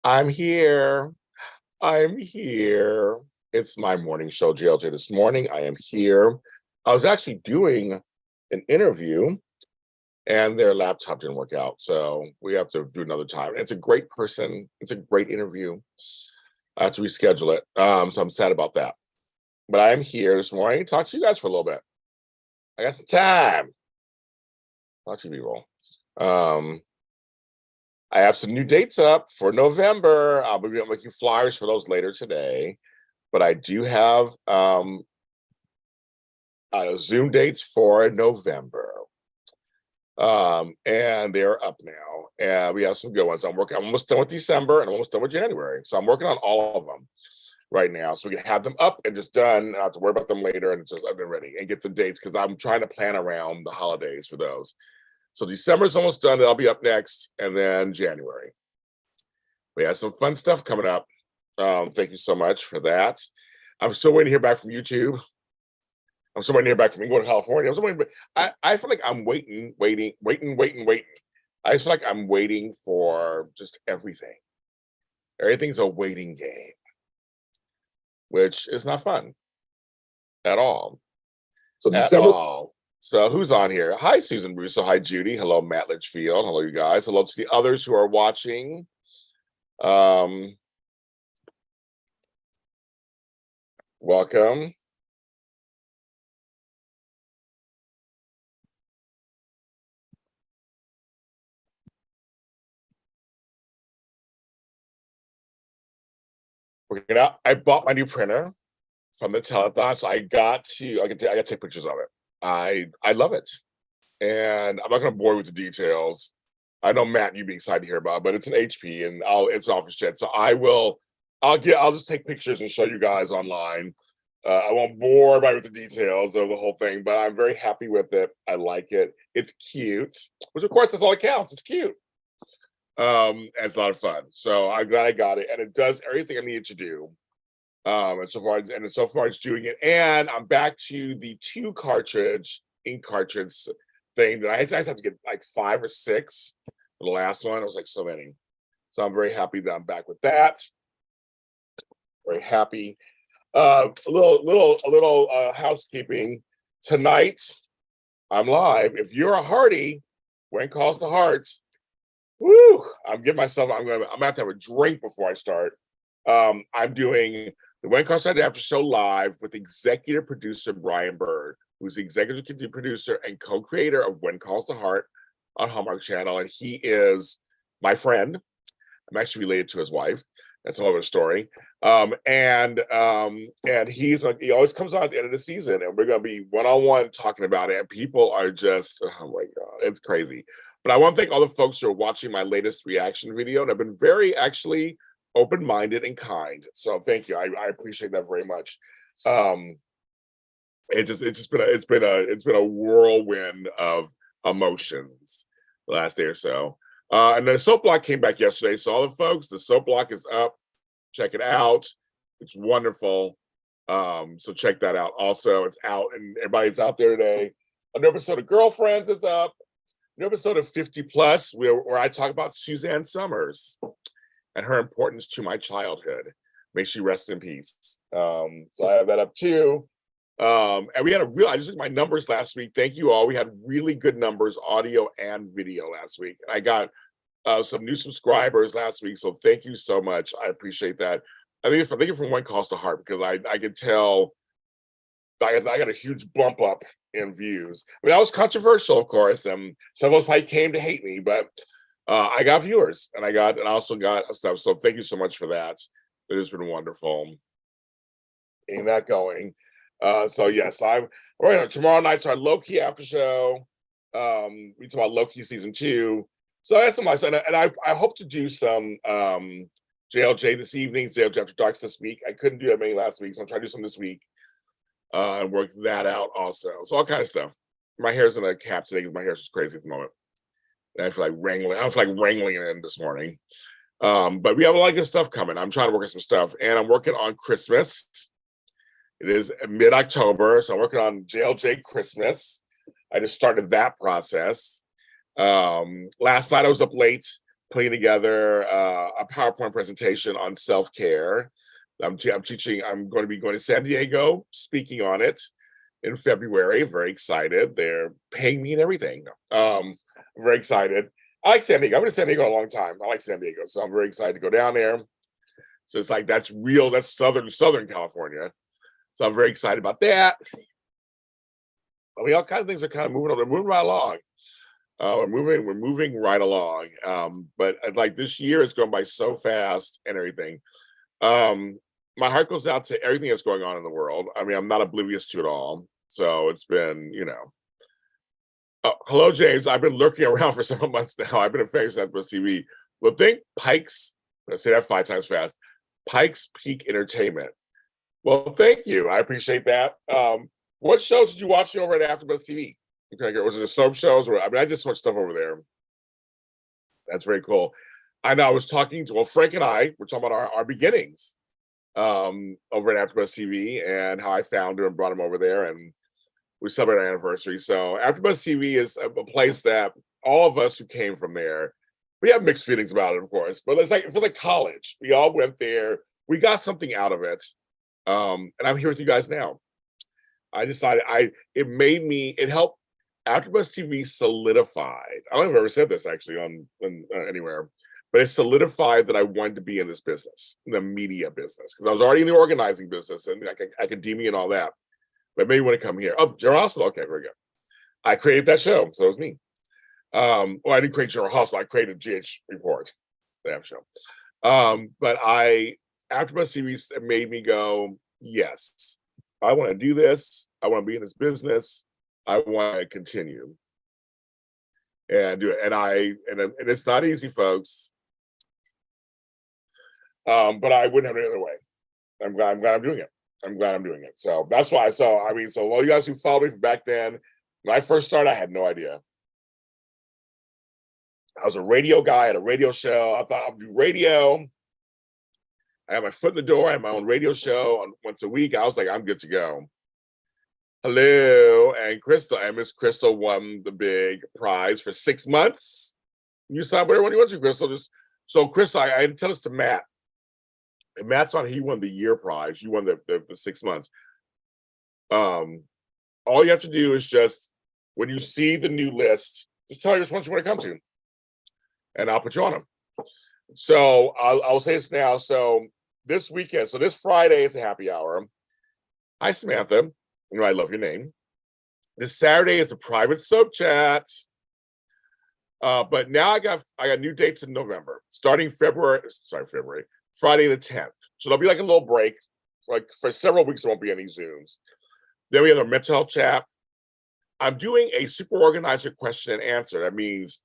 I'm here. I'm here. It's my morning show, JLJ. This morning, I am here. I was actually doing an interview and their laptop didn't work out. So we have to do another time. It's a great person. It's a great interview. I have to reschedule it. So I'm sad about that. But I am here this morning to talk to you guys for a little bit. I got some time. Talk to you people. I have some new dates up for November. I'll be making flyers for those later today. But I do have Zoom dates for November. And they're up now. And we have some good ones. I'm almost done with December and I'm almost done with January. So I'm working on all of them right now. So we can have them up and just done. I don't have to worry about them later and just I've been ready and get the dates because I'm trying to plan around the holidays for those. So December's almost done. That'll be up next, and then January. We have some fun stuff coming up. Thank you so much for that. I'm still waiting to hear back from YouTube. I'm still waiting to hear back from England, California. I'm still waiting, I feel like I'm waiting. I feel like I'm waiting for just everything. Everything's a waiting game, which is not fun at all. So December. So who's on here? Hi, Susan Russo. Hi, Judy. Hello, Matt Litchfield. Hello, you guys. Hello to the others who are watching. Welcome. I bought my new printer from the telethon, so I got to take pictures of it. I love it. And I'm not going to bore you with the details. I know Matt, you'd be excited to hear about it, but it's an HP and it's an office jet. So I'll just take pictures and show you guys online. I won't bore everybody with the details of the whole thing, but I'm very happy with it. I like it. It's cute, which of course that's all that counts. It's cute. And it's a lot of fun. So I'm glad I got it, and it does everything I needed to do. And so far it's doing it. And I'm back to the ink cartridge thing that I just have to get like 5 or 6 for the last one. It was like so many. So I'm very happy that I'm back with that. Very happy. A little housekeeping. Tonight, I'm live. If you're a Hardy, when it calls to hearts, woo! I'm gonna have to have a drink before I start. I'm doing the When Calls to Heart After Show live with executive producer Brian Bird, who's the executive producer and co-creator of When Calls to Heart on Hallmark Channel, and he is my friend. I'm actually related to his wife. That's a whole other story. And he always comes on at the end of the season, and we're gonna be one-on-one talking about it. And people are just, oh my god, it's crazy. But I want to thank all the folks who are watching my latest reaction video, and I've been very actually open-minded and kind. So thank you. I appreciate that very much. It's been a whirlwind of emotions the last day or so. And the soap block came back yesterday. So all the folks, the soap block is up. Check it out. It's wonderful. So check that out. Also, it's out and everybody's out there today. A new episode of Girlfriends is up. New episode of 50 Plus, where I talk about Suzanne Summers and her importance to my childhood. May she rest in peace. So I have that up too. And we had I just looked at my numbers last week. Thank you all. We had really good numbers, audio and video last week. I got some new subscribers last week. So thank you so much. I appreciate that. I think it's from When Calls to Heart, because I could tell I got a huge bump up in views. I mean, that was controversial, of course, and some of us probably came to hate me, but I got viewers, and I also got stuff. So thank you so much for that. It has been wonderful getting that going. So yes, tomorrow night's our Loki after show. We talk about Loki season 2. So I have some nice, and I hope to do some JLJ this evening, JLJ After Darks this week. I couldn't do that many last week, so I'm trying to do some this week. And work that out also. So all kind of stuff. My hair's in a cap today because my hair's just crazy at the moment. And I feel like wrangling it in this morning. But we have a lot of good stuff coming. I'm trying to work on some stuff, and I'm working on Christmas. It is mid-October, so I'm working on JLJ Christmas. I just started that process. Last night I was up late putting together a PowerPoint presentation on self-care. I'm teaching. I'm going to be going to San Diego, speaking on it in February. Very excited. They're paying me and everything. I'm very excited. I like San Diego. I've been to San Diego a long time. I like San Diego, so I'm very excited to go down there. So it's like that's real. That's Southern California. So I'm very excited about that. I mean, all kinds of things are kind of moving on. They're moving right along. We're moving right along. But like this year is going by so fast and everything. My heart goes out to everything that's going on in the world. I mean, I'm not oblivious to it all. So it's been, Oh, hello, James. I've been lurking around for several months now. I've been a fan of Southwest TV. Well, think Pikes. I say that 5 times fast. Pikes Peak Entertainment. Well, thank you. I appreciate that. What shows did you watch over at AfterBuzz TV? Okay, was it the soap shows? Or I mean, I just watched stuff over there. That's very cool. I know I was talking to Frank and I were talking about our beginnings over at AfterBuzz TV and how I found him and brought him over there, and we celebrated our anniversary. So AfterBuzz TV is a place that all of us who came from there, we have mixed feelings about it, of course. But it's like for the college, we all went there. We got something out of it, and I'm here with you guys now. I decided it helped AfterBuzz TV solidified. I don't know if I've ever said this actually on anywhere, but it solidified that I wanted to be in this business, in the media business, because I was already in the organizing business and like academia and all that. But maybe want to come here. Oh, General Hospital. Okay, very good. I created that show, so it was me. Well, I didn't create General Hospital. I created GH Report, the show. But AfterBuzz TV made me go, yes, I want to do this. I want to be in this business. I want to continue and do it. And it's not easy, folks. But I wouldn't have it any other way. I'm glad I'm doing it. I'm glad I'm doing it. So that's why. So all you guys who followed me from back then, when I first started, I had no idea. I was a radio guy at a radio show. I thought I'd do radio. I had my foot in the door. I had my own radio show once a week. I was like, I'm good to go. Hello, and Miss Crystal won the big prize for 6 months. You sign whatever you want to, Crystal. So Crystal, I didn't tell this to Matt. And Matt's on. He won the year prize. You won the 6 months. All you have to do is just when you see the new list, just tell us what you want to come to, and I'll put you on them. So I'll say this now. So this weekend, so this Friday is a happy hour. Hi, Samantha. I love your name. This Saturday is a private soap chat. But now I got new dates in November, starting Friday the 10th. So there'll be like a little break. Like for several weeks, there won't be any Zooms. Then we have a mental health chat. I'm doing a super organizer question and answer. That means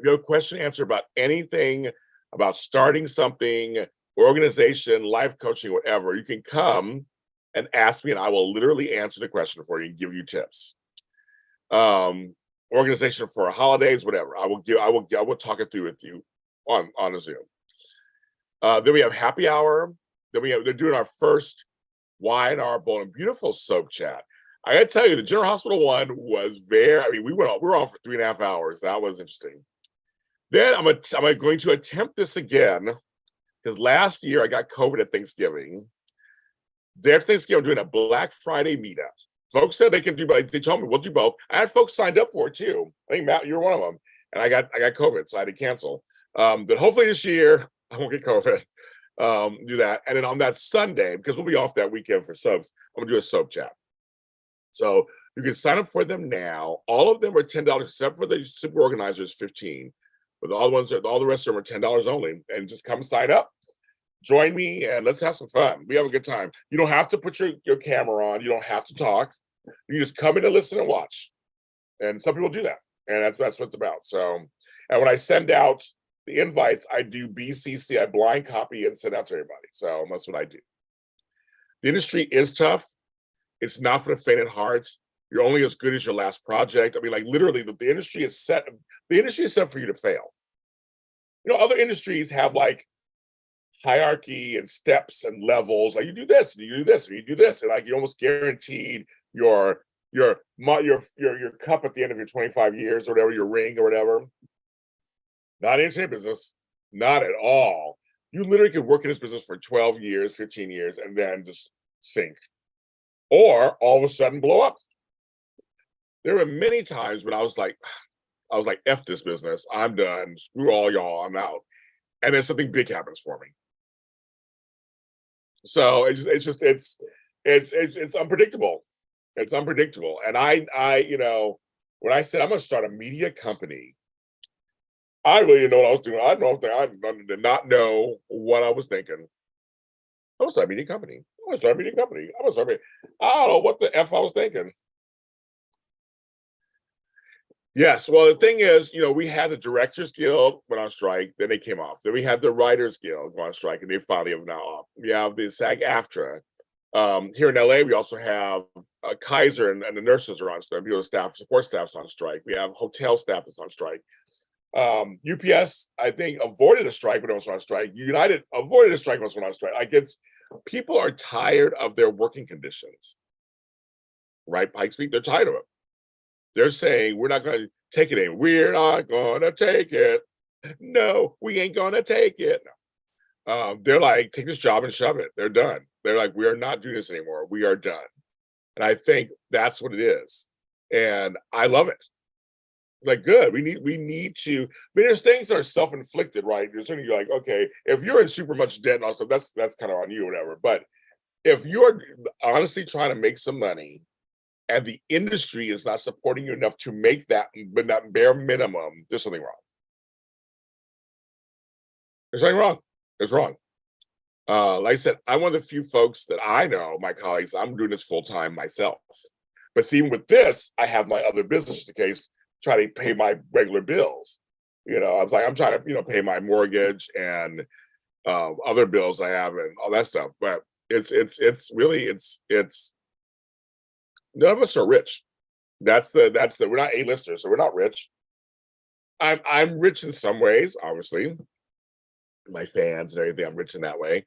you have a question and answer about anything about starting something, organization, life coaching, whatever. You can come and ask me, and I will literally answer the question for you and give you tips. Organization for holidays, whatever. I will talk it through with you on a Zoom. Then we have happy hour. Then they're doing our first wine, our bold and beautiful soap chat. I gotta tell you, the General Hospital one was we were on for 3.5 hours. That was interesting. Then I'm going to attempt this again because last year I got COVID at Thanksgiving. Their Thanksgiving, I'm doing a Black Friday meetup. Folks said they can do, but they told me we'll do both. I had folks signed up for it too. I think Matt, you're one of them. And I got COVID, so I had to cancel. But hopefully this year I won't get COVID. Do that, and then on that Sunday, because we'll be off that weekend for soaps, I'm gonna do a soap chat. So you can sign up for them now. All of them are $10, except for the super organizers, $15. But all the rest of them are $10 only. And just come sign up. Join me and let's have some fun. We have a good time. You don't have to put your camera on. You don't have to talk. You just come in and listen and watch. And some people do that. And that's what it's about. So, and when I send out the invites, I do BCC. I blind copy and send out to everybody. So that's what I do. The industry is tough. It's not for the faint at heart. You're only as good as your last project. I mean, like literally, the industry is set. The industry is set for you to fail. Other industries have like hierarchy and steps and levels. Like you do this, and you do this, and you do this, and like you're almost guaranteed your cup at the end of your 25 years or whatever, your ring or whatever. Not entertainment business, not at all. You literally could work in this business for 12 years, 15 years, and then just sink, or all of a sudden blow up. There were many times when I was like, "F this business, I'm done. Screw all y'all, I'm out." And then something big happens for me. So it's unpredictable. It's unpredictable. And when I said I'm gonna start a media company, I really didn't know what I was doing. I did not know what I was thinking. I'm gonna start a media company. I'm gonna start a media company. I'm gonna start a I don't know what the F I was thinking. Yes, well, the thing is, we had the Directors Guild went on strike, then they came off. Then we had the Writers Guild go on strike, and they finally have now off. We have the SAG-AFTRA. Here in LA, we also have Kaiser and the nurses are on strike. Staff, support staff's on strike. We have hotel staff that's on strike. UPS, I think, avoided a strike when it was on strike. United avoided a strike when it was on strike. Like people are tired of their working conditions, right? Pikes Peak, they're tired of it. They're saying we're not going to take it in. We're not going to take it. No, we ain't going to take it. No. They're like, take this job and shove it. They're done. They're like, we are not doing this anymore. We are done. And I think that's what it is. And I love it. Like, good. We need to. I mean, there's things that are self-inflicted, right? There's something you're like, okay, if you're in super much debt and all stuff, that's kind of on you or whatever. But if you're honestly trying to make some money and the industry is not supporting you enough to make that, but not bare minimum, there's something wrong. There's something wrong. It's wrong. Like I said, I'm one of the few folks that I know, my colleagues, I'm doing this full time myself. But see, even with this, I have my other business in case try to pay my regular bills. I'm trying to, pay my mortgage and other bills I have and all that stuff. But it's really it's none of us are rich. That's the we're not A-listers, so we're not rich. I'm rich in some ways, obviously. My fans and everything, I'm rich in that way.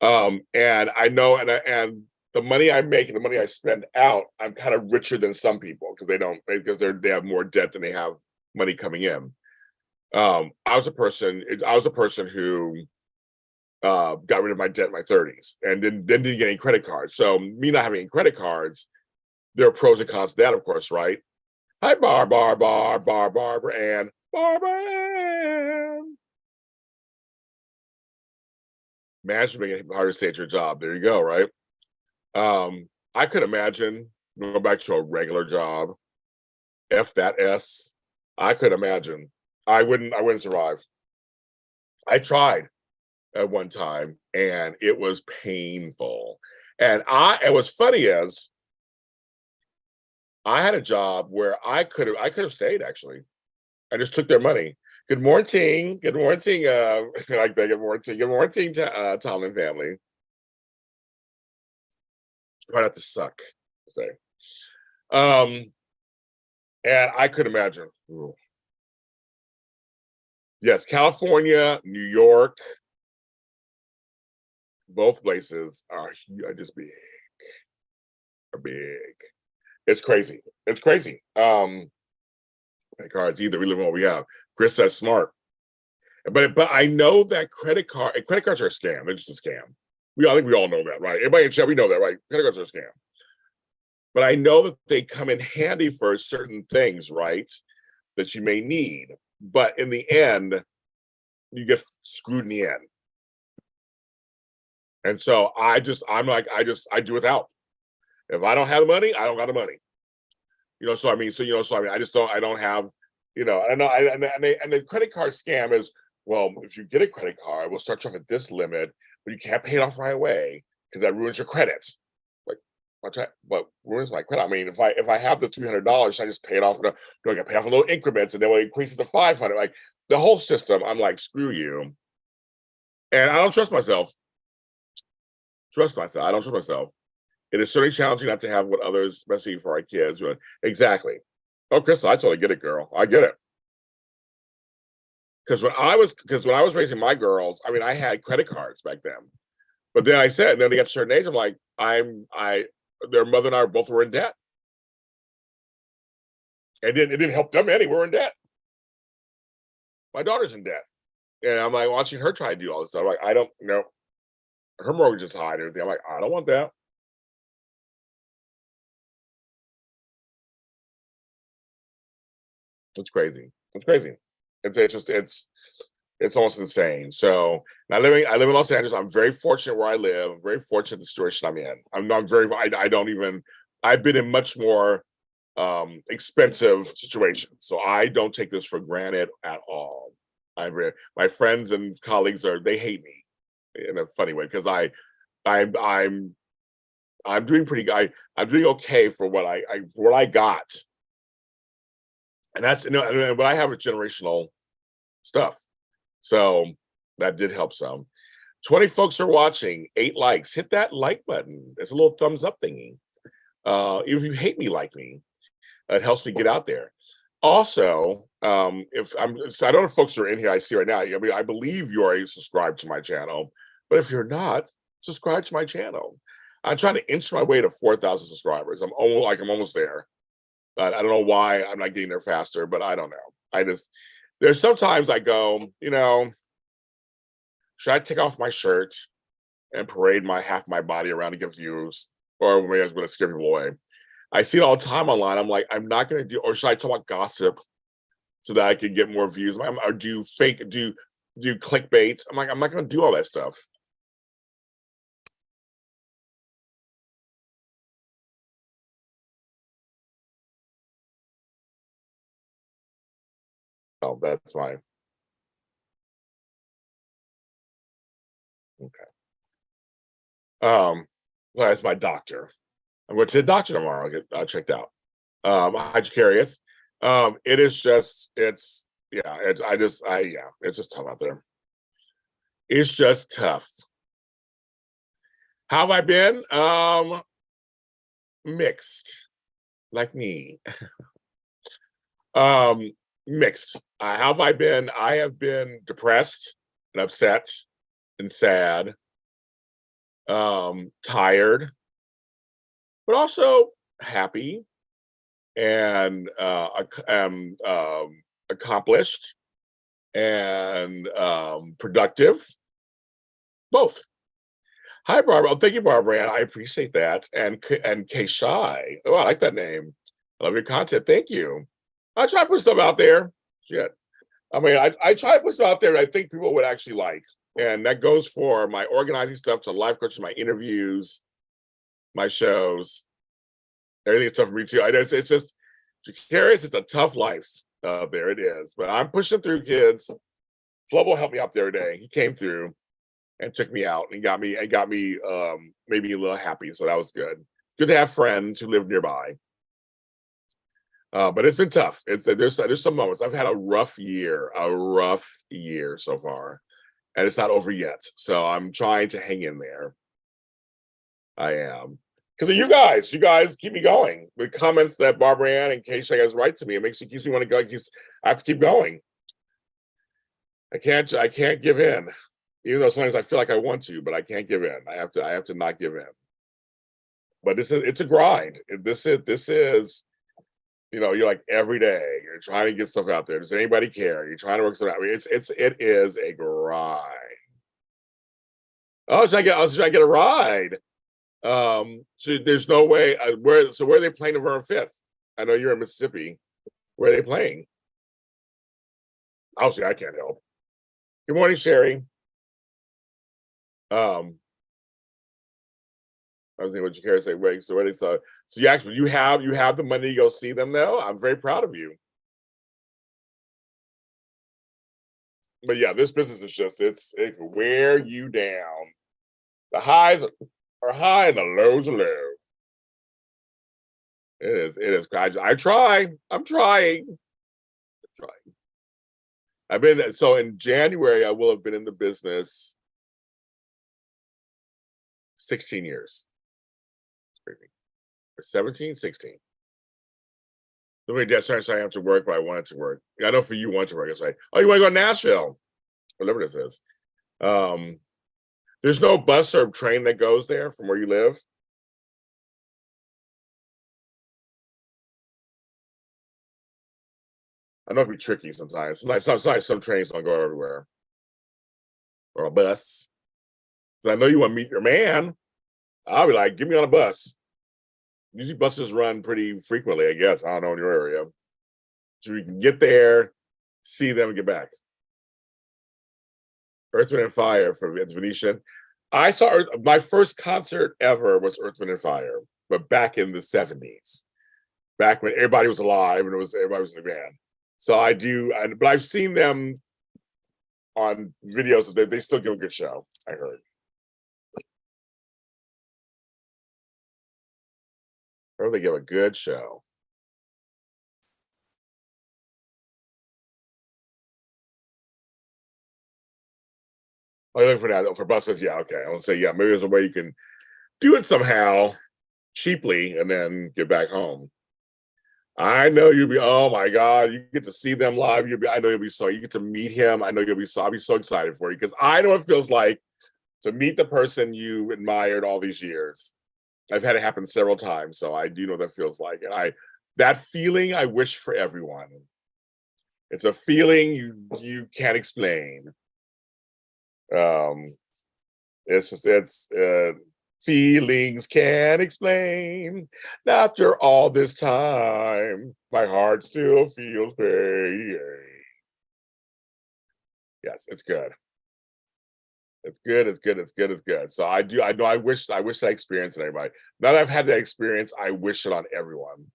And I know, and the money I make and the money I spend out, I'm kind of richer than some people because they have more debt than they have money coming in. I was a person who got rid of my debt in my 30s and then didn't get any credit cards. So me not having any credit cards, there are pros and cons to that, of course, right? Hi, Barbara Ann, Barbara Ann. Imagine making it harder to stay at your job. There you go, right? I could imagine going back to a regular job. F that S. I could imagine. I wouldn't survive. I tried at one time and it was painful. And what's funny is I had a job where I could have stayed actually. I just took their money. Good morning. Good morning. Like that. Good morning. Good morning to Tom and family. Try not to suck. Say. Um, and I could imagine. Ooh. Yes, California, New York, both places are just big, are big. It's crazy. It's crazy. Cards either. We live on what we have. Chris says smart. But I know that credit cards are a scam. They're just a scam. I think we all know that, right? Everybody in chat, we know that, right? Credit cards are a scam. But I know that they come in handy for certain things, right? That you may need. But in the end, you get screwed in the end. And so I do without. If I don't have the money, I don't got the money. I don't have, I know, and the credit card scam is, well, if you get a credit card, we'll start you off at this limit, but you can't pay it off right away because that ruins your credit. Like, what ruins my credit? I mean, if I have the $300, I just pay it off. Do I get pay off in little increments, and then it increases to 500? Like the whole system, I'm like, screw you. And I don't trust myself. I don't trust myself. It is certainly challenging not to have what others, especially for our kids. Exactly. Oh, Crystal, I totally get it, girl. I get it. Because when I was raising my girls, I mean, I had credit cards back then. But then then they got to a certain age, I'm like, their mother and I both were in debt. And it didn't help them any. We're in debt. My daughter's in debt. And I'm like watching her try to do all this stuff. I'm like, I don't know. Her mortgage is high and everything. I'm like, I don't want that. It's crazy. It's crazy. It's just it's almost insane. So I live in Los Angeles. I'm very fortunate where I live. I'm very fortunate the situation I'm in. I'm very I don't even I've been in much more expensive situations. So I don't take this for granted at all. My friends and colleagues they hate me in a funny way because I'm I'm I'm doing pretty good. I'm doing okay for what I got. And that's but I have a generational stuff. So that did help some. 20 folks are watching, 8 likes. Hit that like button. It's a little thumbs up thingy. If you hate me, like me. It helps me get out there. Also, if I'm so I don't know if folks are in here I see right now. I mean, I believe you already subscribed to my channel, but if you're not, subscribe to my channel. I'm trying to inch my way to 4,000 subscribers. I'm almost there. But I don't know why I'm not getting there faster, but I don't know. There's sometimes I go, should I take off my shirt and parade my half my body around to get views? Or maybe I was going to scare people away. I see it all the time online. I'm like, I'm not going to do, or should I talk about gossip so that I can get more views? Or do clickbait? I'm like, I'm not going to do all that stuff. Oh, that's my, okay. Well, that's my doctor. I'm going to the doctor tomorrow. I'll get checked out. Hydrocarious. It is just, it's, yeah, it's just tough out there. It's just tough. How have I been? Mixed, like me. um, Mixed. How have I been? I have been depressed and upset and sad, tired, but also happy and accomplished and productive. Both. Hi, Barbara. Oh, thank you, Barbara. And I appreciate that. And K Shy. Oh, I like that name. I love your content. Thank you. I try to put stuff out there. Shit. I mean, I try to put stuff out there that I think people would actually like. And that goes for my organizing stuff to life coaching, my interviews, my shows, everything stuff for me too. It's just curious. It's a tough life out there. It is. But I'm pushing through, kids. Flubble helped me out the other day. He came through and took me out and got me maybe a little happy. So that was good. Good to have friends who live nearby. But it's been tough. There's some moments. I've had a rough year so far, and it's not over yet. So I'm trying to hang in there. I am. Because of you guys. You guys keep me going. The comments that Barbara Ann and Keisha guys write to me, it keeps me want to go. I have to keep going. I can't give in. Even though sometimes I feel like I want to, but I can't give in. I have to not give in. But it's a grind. This is, you're like every day, you're trying to get stuff out there. Does anybody care? You're trying to work stuff out. I mean, it is a grind. Oh, should I get a ride? So there's no way. Where are they playing November 5th? I know you're in Mississippi. Where are they playing? Obviously, I can't help. Good morning, Sherry. I was thinking what you care to say. Wait, so what so you have the money to go see them though? I'm very proud of you. But yeah, this business is just it can wear you down. The highs are high and the lows are low. It is. I try. I'm trying. I've been so in January, I will have been in the business 16 years. It's crazy. 17, 16. Sorry, I have to work, but I wanted to work. I know for you want to work. It's like, oh, you want to go to Nashville? Whatever this is. There's no bus or train that goes there from where you live. I know it can be tricky sometimes. Sometimes some trains don't go everywhere. Or a bus. So I know you want to meet your man. I'll be like, get me on a bus. Usually buses run pretty frequently, I guess. I don't know in your area. So you can get there, see them, and get back. Earth, Wind, and Fire for it's Venetian. I saw my first concert ever was Earth, Wind, and Fire, but back in the 70s, back when everybody was alive and everybody was in the band. So I do, but I've seen them on videos. They still give a good show, I heard. Or they give a good show. Oh, you're looking for that for buses? Yeah, okay. I will say, yeah, maybe there's a way you can do it somehow cheaply and then get back home. I know you'll be, oh my God, you get to see them live. I know you'll be so, you get to meet him. I know I'll be so excited for you because I know what it feels like to meet the person you admired all these years. I've had it happen several times, so I do know what that feels like. And that feeling I wish for everyone. It's a feeling you can't explain. It's just feelings can't explain. After all this time, my heart still feels pain. Yes, it's good. It's good. It's good. It's good. It's good. So I do. I know. I wish I experienced it. Everybody. Now that I've had that experience, I wish it on everyone.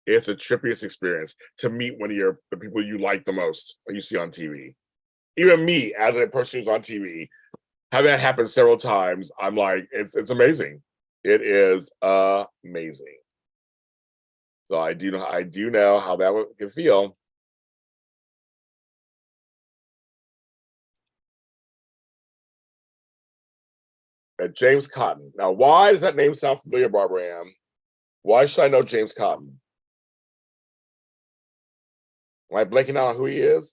It's the trippiest experience to meet one of the people you like the most, or you see on TV. Even me, as a person who's on TV, having that happen several times, I'm like, it's amazing. It is amazing. So I do know how that can feel. James Cotton. Now, why does that name sound familiar, Barbara Ann? Why should I know James Cotton? Am I blanking out on who he is?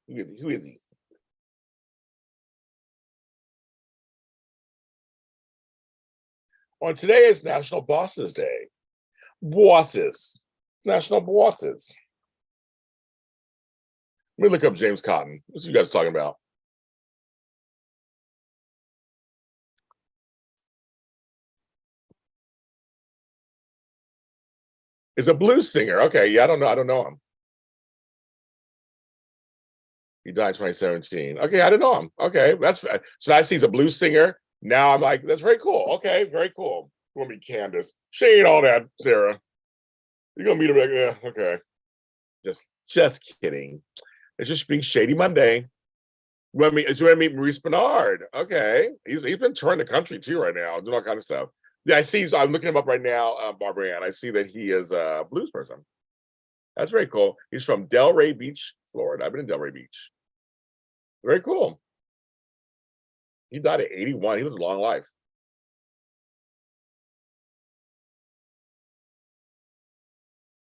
Who is he? On today is National Bosses Day. Bosses. National Bosses. Let me look up James Cotton. What's you guys talking about? Is a blues singer. Okay, yeah, I don't know. I don't know him. He died in 2017. Okay, I didn't know him. Okay, so I see he's a blues singer. Now I'm like, that's very cool. Okay, very cool. You want to meet Candace? She ain't all that, Sarah. You're gonna meet her like, yeah, okay. Just kidding. It's just being shady Monday. You want to meet Maurice Bernard? Okay, he's been touring the country too right now, doing all kind of stuff. Yeah, I see. So I'm looking him up right now, Barbara Ann. I see that he is a blues person. That's very cool. He's from Delray Beach, Florida. I've been in Delray Beach. Very cool. He died at 81. He lived a long life.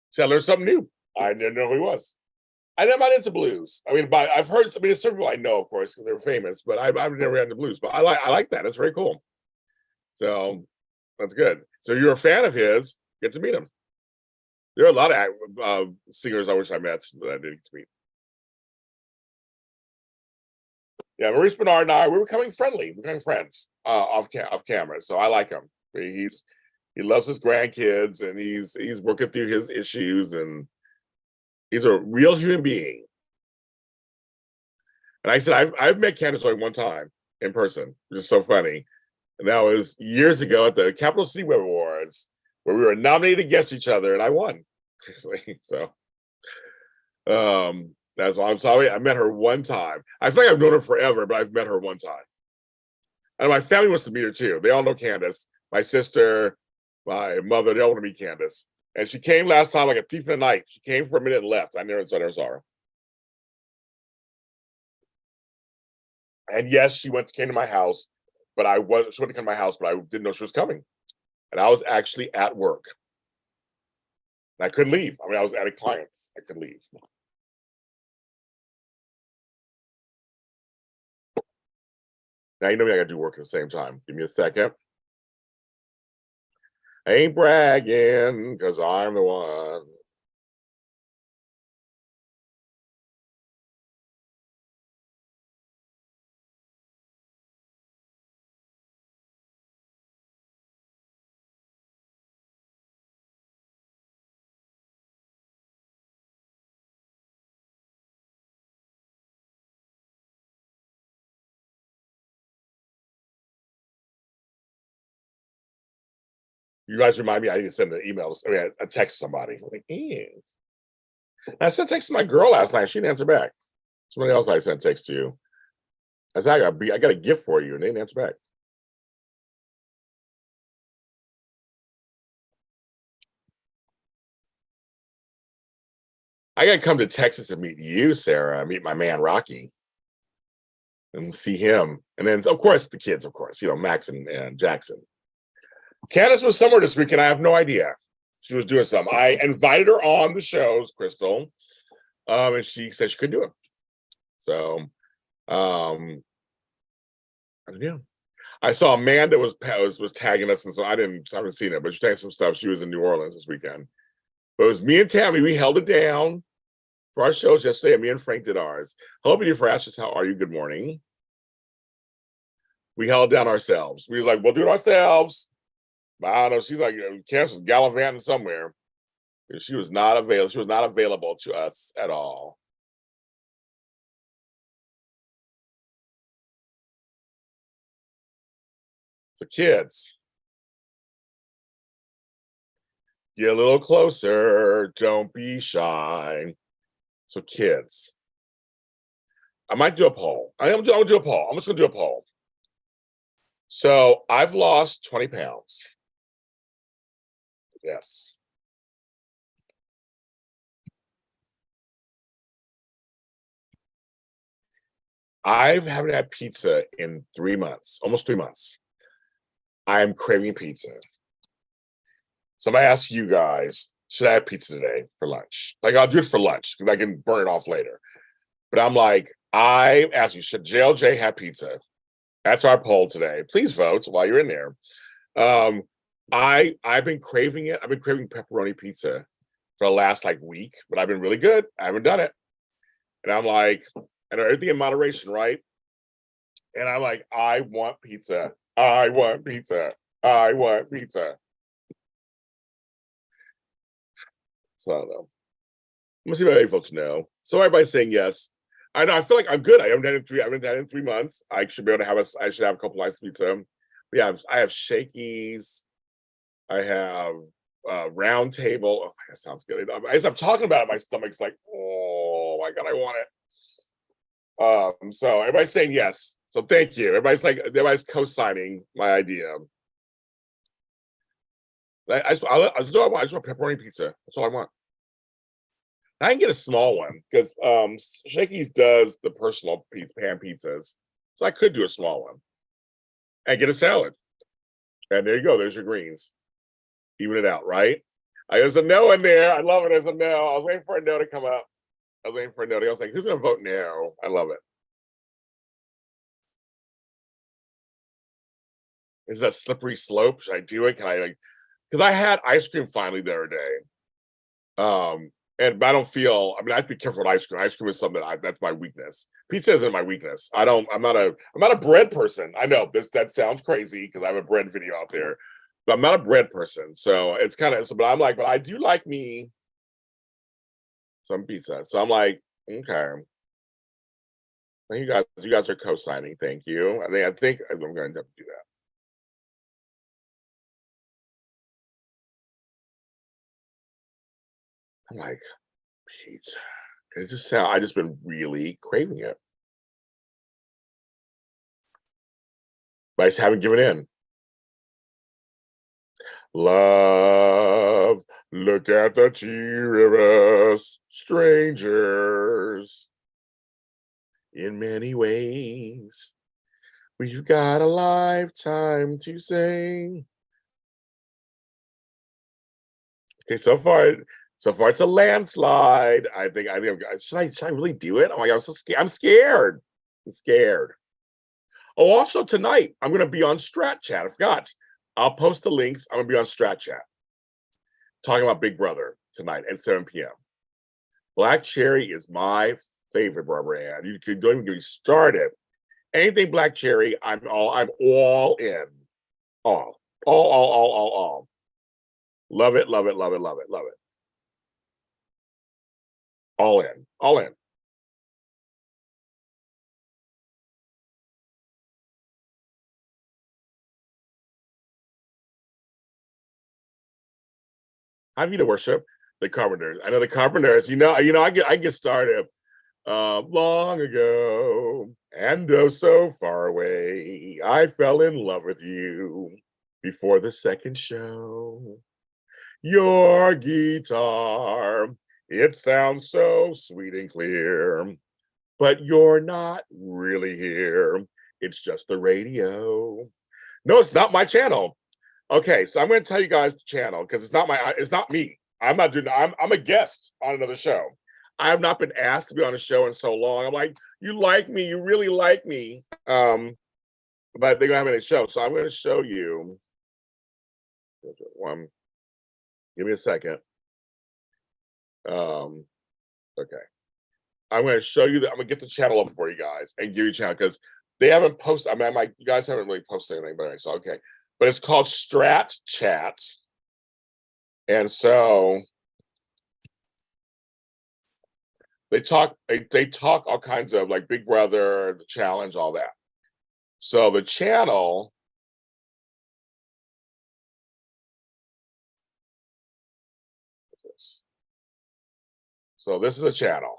So I learned something new. I didn't know who he was. I'm not into blues. I mean, I've heard. I mean, there's some people I know, of course, because they're famous. But I've never had the blues. But I like that. It's very cool. So that's good. So you're a fan of his. Get to meet him. There are a lot of singers I wish I met that I didn't get to meet. Yeah, Maurice Bernard and I, we're becoming friendly. We're becoming friends off camera. So I like him. He loves his grandkids and he's working through his issues and he's a real human being. And I said I've met Candace only one time in person, which is so funny. And that was years ago at the Capital City Web Awards, where we were nominated against each other, and I won. So that's why I'm sorry. I met her one time. I feel like I've known her forever, but I've met her one time. And my family wants to meet her too. They all know Candace. My sister, my mother, they all want to meet Candace. And she came last time like a thief in the night. She came for a minute and left. I never saw her. And yes, came to my house, but she wouldn't come to my house, but I didn't know she was coming. And I was actually at work. And I couldn't leave. I mean, I was at a client's. I couldn't leave. Now you know me, I gotta do work at the same time. Give me a second. I ain't bragging because I'm the one. You guys remind me I need to send an email. I mean, a text to somebody. I'm like, and I sent text to my girl last night. She didn't answer back. Somebody else I sent text to. I said, I got a gift for you, and they didn't answer back. I gotta come to Texas and meet you, Sarah. Meet my man Rocky, and see him. And then, of course, the kids, of course, Max and Jackson. Candace was somewhere this weekend. I have no idea. She was doing something. I invited her on the shows, Crystal, and she said she couldn't do it. So, yeah. I saw Amanda was tagging us, and so I haven't seen it, but she's tagging some stuff. She was in New Orleans this weekend. But it was me and Tammy. We held it down for our shows yesterday, and me and Frank did ours. Hello, beautiful Ashes. How are you? Good morning. We held down ourselves. We was like, we'll do it ourselves. But I don't know. She's like, Candace was gallivanting somewhere. She was not available. She was not available to us at all. So kids, get a little closer. Don't be shy. So kids, I might do a poll. I'm gonna do a poll. I'm just gonna do a poll. So I've lost 20 pounds. Yes. I haven't had pizza in 3 months, almost 3 months. I'm craving pizza. Somebody asked you guys, should I have pizza today for lunch? Like, I'll do it for lunch because I can burn it off later. But I'm like, I asked you, should JLJ have pizza? That's our poll today. Please vote while you're in there. I've been craving it. I've been craving pepperoni pizza for the last week, but I've been really good. I haven't done it. And I'm like, and everything in moderation, right? And I'm like, I want pizza. I want pizza. I want pizza. So I don't know. I'm gonna see what other folks know. So everybody's saying yes. I know. I feel like I'm good. I haven't had it in 3 months. I should be able to have I should have a couple nights pizza. Yeah, I have shakies. I have round table. Oh, that sounds good. As I'm talking about it, my stomach's like, oh my god, I want it. So everybody's saying yes. So thank you. Everybody's co-signing my idea. I just want pepperoni pizza. That's all I want. I can get a small one because Shakey's does the personal pan pizzas, so I could do a small one and get a salad. And there you go. There's your greens. Even it out, right? There's a no in there. I love it. There's a no. I was waiting for a no to come up. I was like, who's gonna vote no? I love it. Is that slippery slope? Should I do it? Can I because I had ice cream finally the other day. But I don't feel. I mean, I have to be careful with ice cream. Ice cream is something that's my weakness. Pizza isn't my weakness. I'm not a bread person. I know that sounds crazy because I have a bread video out there, but I'm not a bread person. So it's kind of. But I'm like, but I do like me some pizza. So I'm like, okay. You guys are co-signing. Thank you. I think I'm going to have to do that. I'm like, pizza. I just been really craving it. But I just haven't given in. Love, look at the two of us, strangers. In many ways, we've got a lifetime to sing. Okay, so far it's a landslide. I think should I really do it? Oh my god, I'm so scared. I'm scared. Oh, also tonight I'm gonna be on Strat Chat. I forgot. I'll post the links. I'm gonna be on Strat Chat talking about Big Brother tonight at 7 p.m. Black Cherry is my favorite Barbara Ann. You don't even get me started. Anything Black Cherry, I'm all in. All. Love it, love it, love it, love it, love it. All in, all in. How do you worship? The Carpenters. I know the Carpenters. I get started long ago, and oh so far away. I fell in love with you before the second show. Your guitar, it sounds so sweet and clear, but you're not really here. It's just the radio. No, it's not my channel. Okay, so I'm going to tell you guys the channel because it's not me. I'm a guest on another show. I have not been asked to be on a show in so long. I'm like, you like me, you really like me. But they're gonna have any show. So I'm gonna show you one. Give me a second. Okay. I'm gonna show you that I'm gonna get the channel up for you guys and give you a channel because they haven't posted. I mean, you guys haven't really posted anything, but anyway, so okay. But it's called Strat Chat. And so they talk all kinds of like Big Brother, the challenge, all that. So the channel is this. So this is the channel.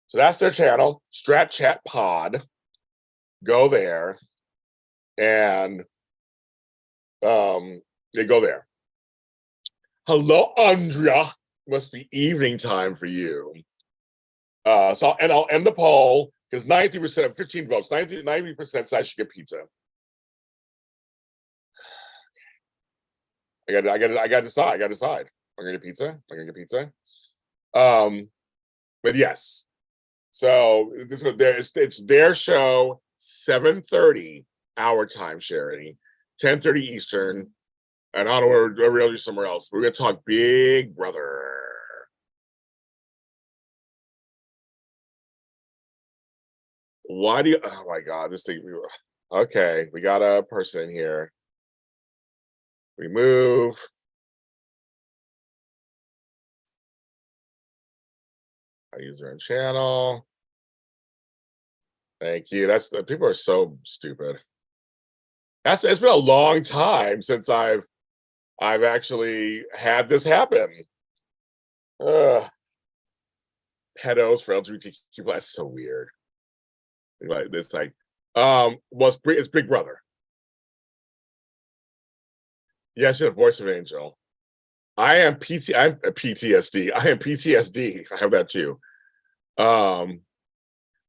So that's their channel, Strat Chat Pod. Go there and they go there. Hello, Andrea. Must be evening time for you. So I'll end the poll because 90% of 15 votes, 90% said I should get pizza. I gotta decide. I'm gonna get pizza. But yes. So it's their show, 7:30 our time, Sherry, 10:30 Eastern. And I don't know where we'll do somewhere else. We're gonna talk Big Brother. Why do you? Oh my God, this thing. Okay, we got a person here. Remove. User and channel. Thank you. People are so stupid. It's been a long time since I've actually had this happen. Pedos for LGBTQ+. That's so weird. Like this, it's Big Brother. Yes, you're the voice of Angel. I'm PTSD. I am PTSD. I have that too. I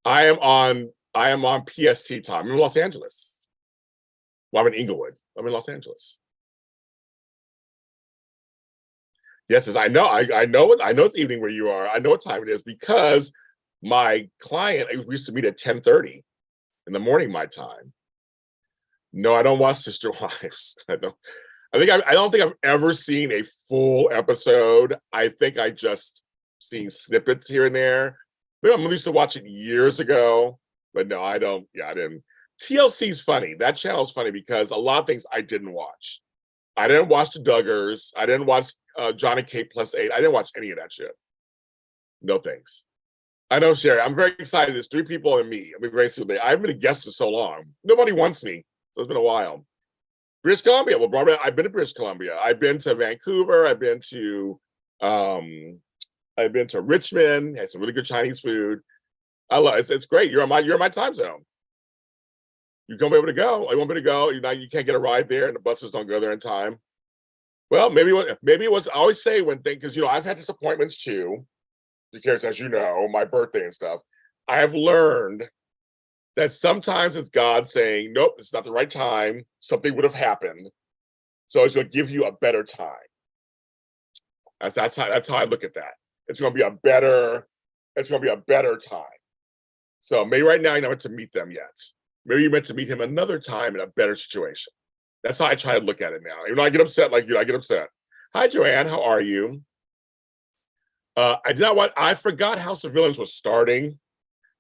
am on PST time. I'm in Los Angeles. Well, I'm in Inglewood. I'm in Los Angeles. Yes, I know. I know it's evening where you are. I know what time it is because my client we used to meet at 10:30 in the morning, my time. No, I don't watch Sister Wives. I don't think I've ever seen a full episode. I think I just seen snippets here and there. Maybe I used to watch it years ago, but no, I don't. Yeah, I didn't. TLC's funny. That channel's funny because a lot of things I didn't watch. I didn't watch the Duggars. I didn't watch Johnny K +8. I didn't watch any of that shit. No thanks. I know, Sherry. I'm very excited. There's 3 people and me. I'm very excited. I haven't been a guest for so long. Nobody wants me, so it's been a while. British Columbia. Well, Barbara, I've been to British Columbia. I've been to Vancouver. I've been to Richmond. Had some really good Chinese food. I love it. It's great. You're on my time zone. You won't be able to go. I won't be able to go. You can't get a ride there, and the buses don't go there in time. Well, maybe it was. I always say when things because I've had disappointments too, because as you know, my birthday and stuff. I have learned that sometimes it's God saying, "Nope, it's not the right time. Something would have happened, so it's going to give you a better time." That's how I look at that. It's going to be a better time. So maybe right now you're not meant to meet them yet. Maybe you're meant to meet him another time in a better situation. That's how I try to look at it now. Even though I get upset like you, I get upset. Hi, Joanne. How are you? I forgot House of Villains was starting.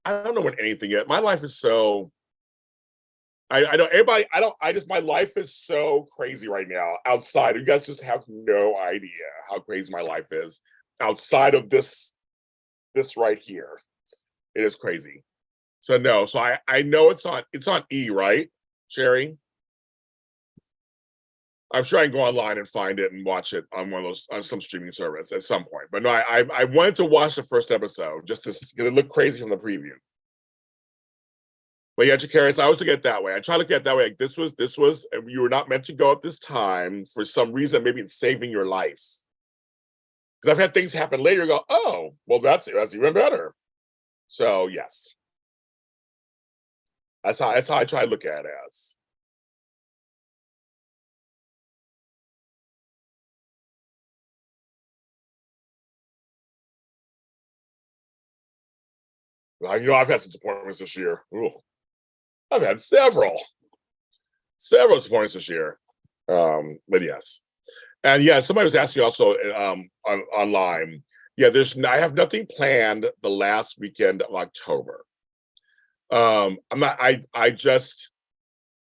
I don't know when anything yet. My life is so. I know everybody. My life is so crazy right now. Outside, you guys just have no idea how crazy my life is. Outside of this right here, it is crazy. So no. So I know it's on E, right, Sherry? I'm sure I can go online and find it and watch it on one of those on some streaming service at some point. But no, I wanted to watch the first episode just to because it looked crazy from the preview. But yeah, Jacarius, I always look at it that way. I try to look at it that way. Like this was, you were not meant to go at this time for some reason. Maybe it's saving your life. Because I've had things happen later. Go, oh, well, that's even better. So yes, that's how I try to look at it as. You know, I've had some disappointments this year. Ooh, I've had several disappointments this year. But yes. And yeah, somebody was asking also online. Yeah, I have nothing planned the last weekend of October. I'm not. I just.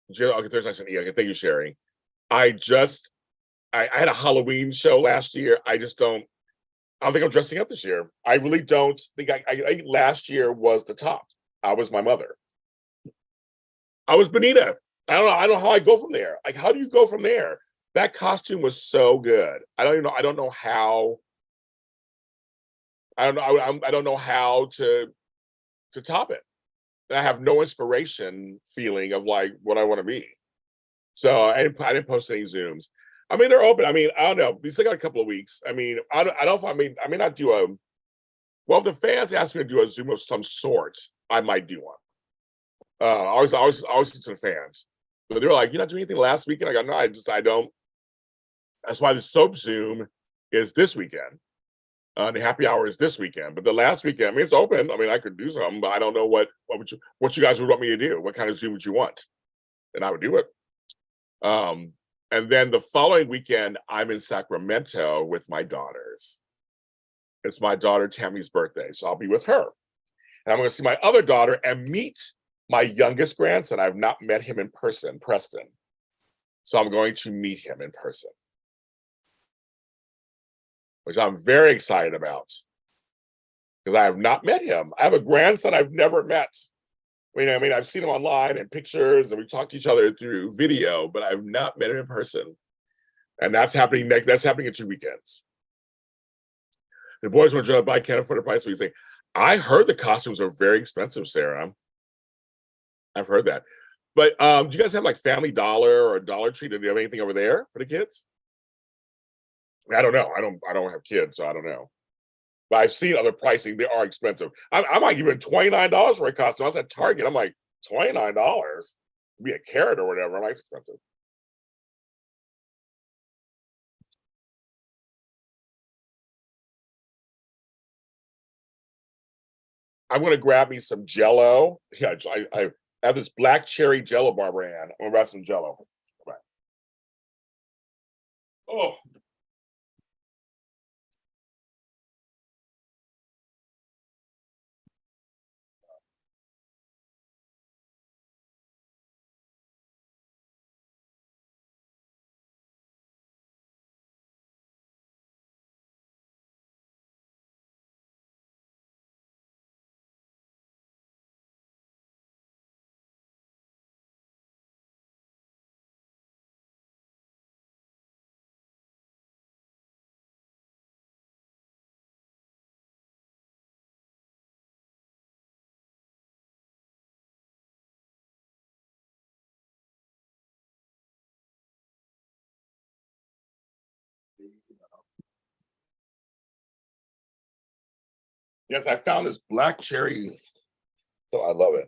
Okay, there's nice and okay. Thank you, Sherry. I had a Halloween show last year. I don't think I'm dressing up this year. I really don't think. I think last year was the top. I was my mother. I was Benita. I don't know. I don't know how I go from there. Like, how do you go from there? That costume was so good. I don't even know. I don't know how. I don't know. I don't know how to top it. And I have no inspiration feeling of like what I want to be. So I didn't post any Zooms. I mean, they're open. I mean, I don't know. We still got a couple of weeks. I mean, I don't. I may not do a. Well, if the fans ask me to do a Zoom of some sort, I might do one. I always listen to the fans. But they were like, "You're not doing anything last weekend." I go, "No, I don't." That's why the soap Zoom is this weekend. The happy hour is this weekend, but the last weekend, I mean, it's open. I mean, I could do something, but I don't know what you guys would want me to do. What kind of Zoom would you want? And I would do it. And then the following weekend, I'm in Sacramento with my daughters. It's my daughter Tammy's birthday, so I'll be with her. And I'm going to see my other daughter and meet my youngest grandson. I've not met him in person, Preston. So I'm going to meet him in person, which I'm very excited about because I have not met him. I have a grandson I've never met. I mean, I've seen him online and pictures, and we talked to each other through video, but I've not met him in person. And that's happening That's happening in 2 weekends. The boys want to buy can't afford the price. So you say, I heard the costumes are very expensive, Sarah. I've heard that. But do you guys have like Family Dollar or Dollar Tree? Do you have anything over there for the kids? I don't know. I don't have kids, so I don't know. But I've seen other pricing. They are expensive. I might give it $29 for a costume. I was at Target. I'm like, $29? Be a carrot or whatever. I'm like, expensive. I'm gonna grab me some Jello. Yeah, I have this black cherry Jello bar brand. I'm gonna grab some Jello. Right. Oh, yes, I found this black cherry. Oh, I love it.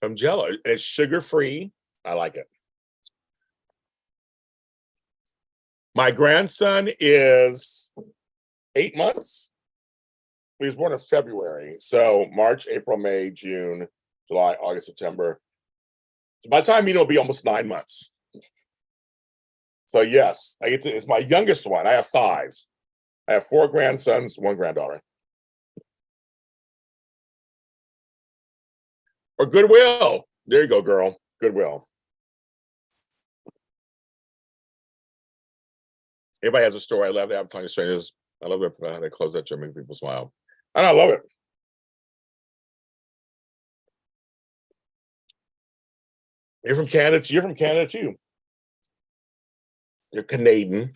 From Jello. It's sugar free. I like it. My grandson is 8 months. He was born in February. So March, April, May, June, July, August, September. So by the time it'll be almost 9 months. So yes, it's my youngest one. I have 5. I have 4 grandsons, 1 granddaughter. Or Goodwill. There you go, girl. Goodwill. Everybody has a story. I love that. I'm talking to strangers. I love it. How they close that show, make people smile. And I love it. You're from Canada. You're from Canada too. You're Canadian.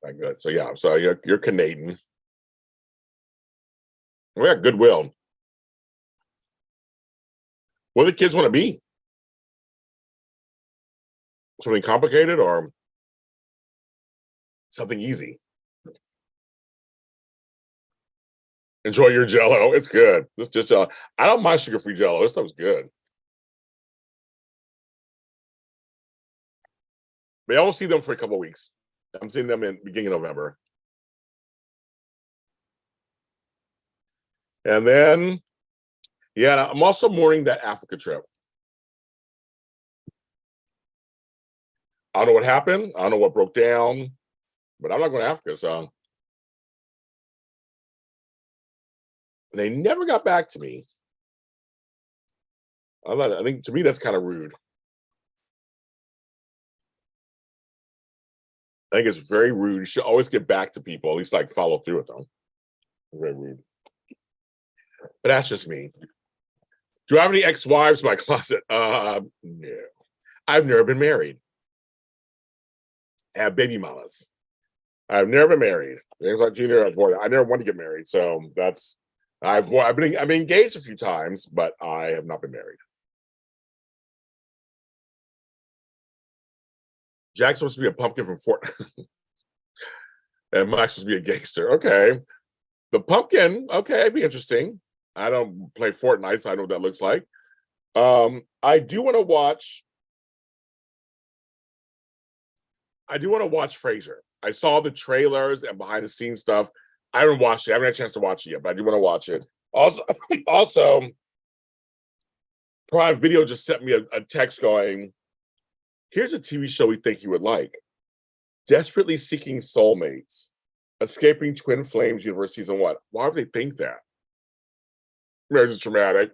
Like good. So yeah, so you're Canadian. We got goodwill. What do the kids want to be? Something complicated or something easy? Enjoy your Jello. It's good. It's just I don't mind sugar-free Jello. This stuff's good. But I won't see them for a couple of weeks. I'm seeing them in beginning of November. And then, yeah, I'm also mourning that Africa trip. I don't know what happened. I don't know what broke down, but I'm not going to Africa. So they never got back to me. I think to me that's kind of rude. I think it's very rude. You should always get back to people, at least like follow through with them. Very rude. But that's just me. Do I have any ex-wives in my closet? No. I've never been married. I have baby mamas. I've never been married. James like Jr. I never wanted to get married, so that's I've been engaged a few times, but I have not been married. Jack's supposed to be a pumpkin from Fortnite, and Max supposed to be a gangster. Okay, the pumpkin. Okay, it'd be interesting. I don't play Fortnite, so I know what that looks like. I do want to watch. Frasier. I saw the trailers and behind the scenes stuff. I haven't watched it. I haven't had a chance to watch it yet, but I do want to watch it. Also, Prime Video just sent me a text going, here's a TV show we think you would like. Desperately Seeking Soulmates. Escaping Twin Flames Universe Season 1. Why would they think that? Marriage is traumatic.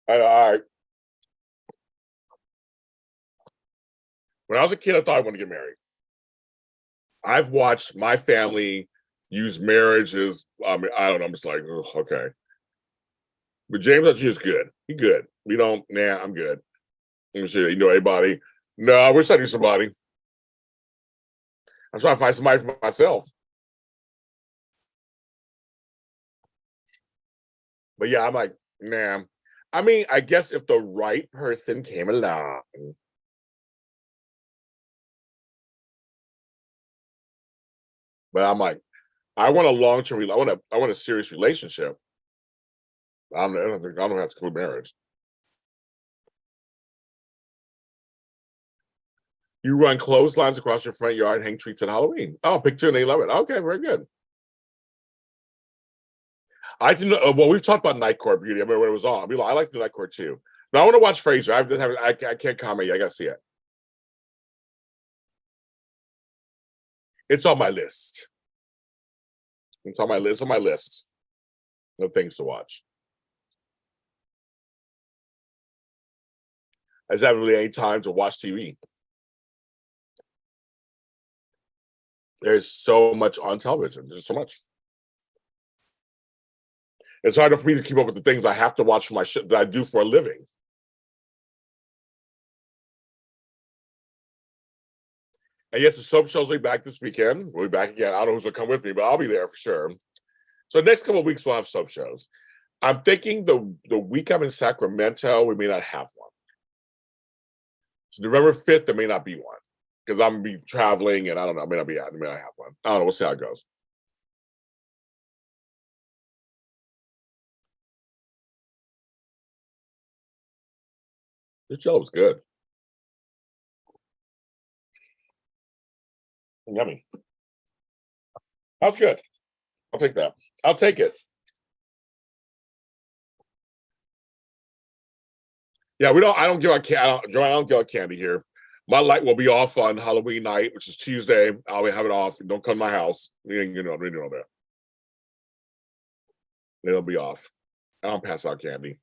When I was a kid, I thought I wanted to get married. I've watched my family use marriage as, I don't know, I'm just like, okay. But James Jr. is good. He's good. We don't, I'm good. I'm sure you know anybody. No, I wish I knew somebody. I'm trying to find somebody for myself. But yeah, I'm like, I guess if the right person came along. But I'm like, I want a long-term. I want a serious relationship. I don't think have to include marriage. You run clotheslines across your front yard, hang treats at Halloween. Oh, picture and they love it. Okay, very good. I can. Well, we've talked about Night Court Beauty. I remember when it was on. I like the Night Court too. But I want to watch Frasier. I can't comment yet. I gotta see it. It's on my list. It's on my list. On my list of things to watch. I just haven't really any time to watch TV. There's so much on television. There's so much. It's harder for me to keep up with the things I have to watch for my shit that I do for a living. And yes, the soap shows will be back this weekend. We'll be back again. I don't know who's gonna come with me, but I'll be there for sure. So the next couple of weeks we'll have soap shows. I'm thinking the week I'm in Sacramento, we may not have one. So November 5th, there may not be one because I'm gonna be traveling, and I don't know. I may not have one. I don't know. We'll see how it goes. This Jello was good. Yummy. That's good. I'll take that. I'll take it. Yeah, we don't. I don't give out candy. I don't give out candy here. My light will be off on Halloween night, which is Tuesday. I'll have it off. Don't come to my house. We know that. It'll be off. I don't pass out candy.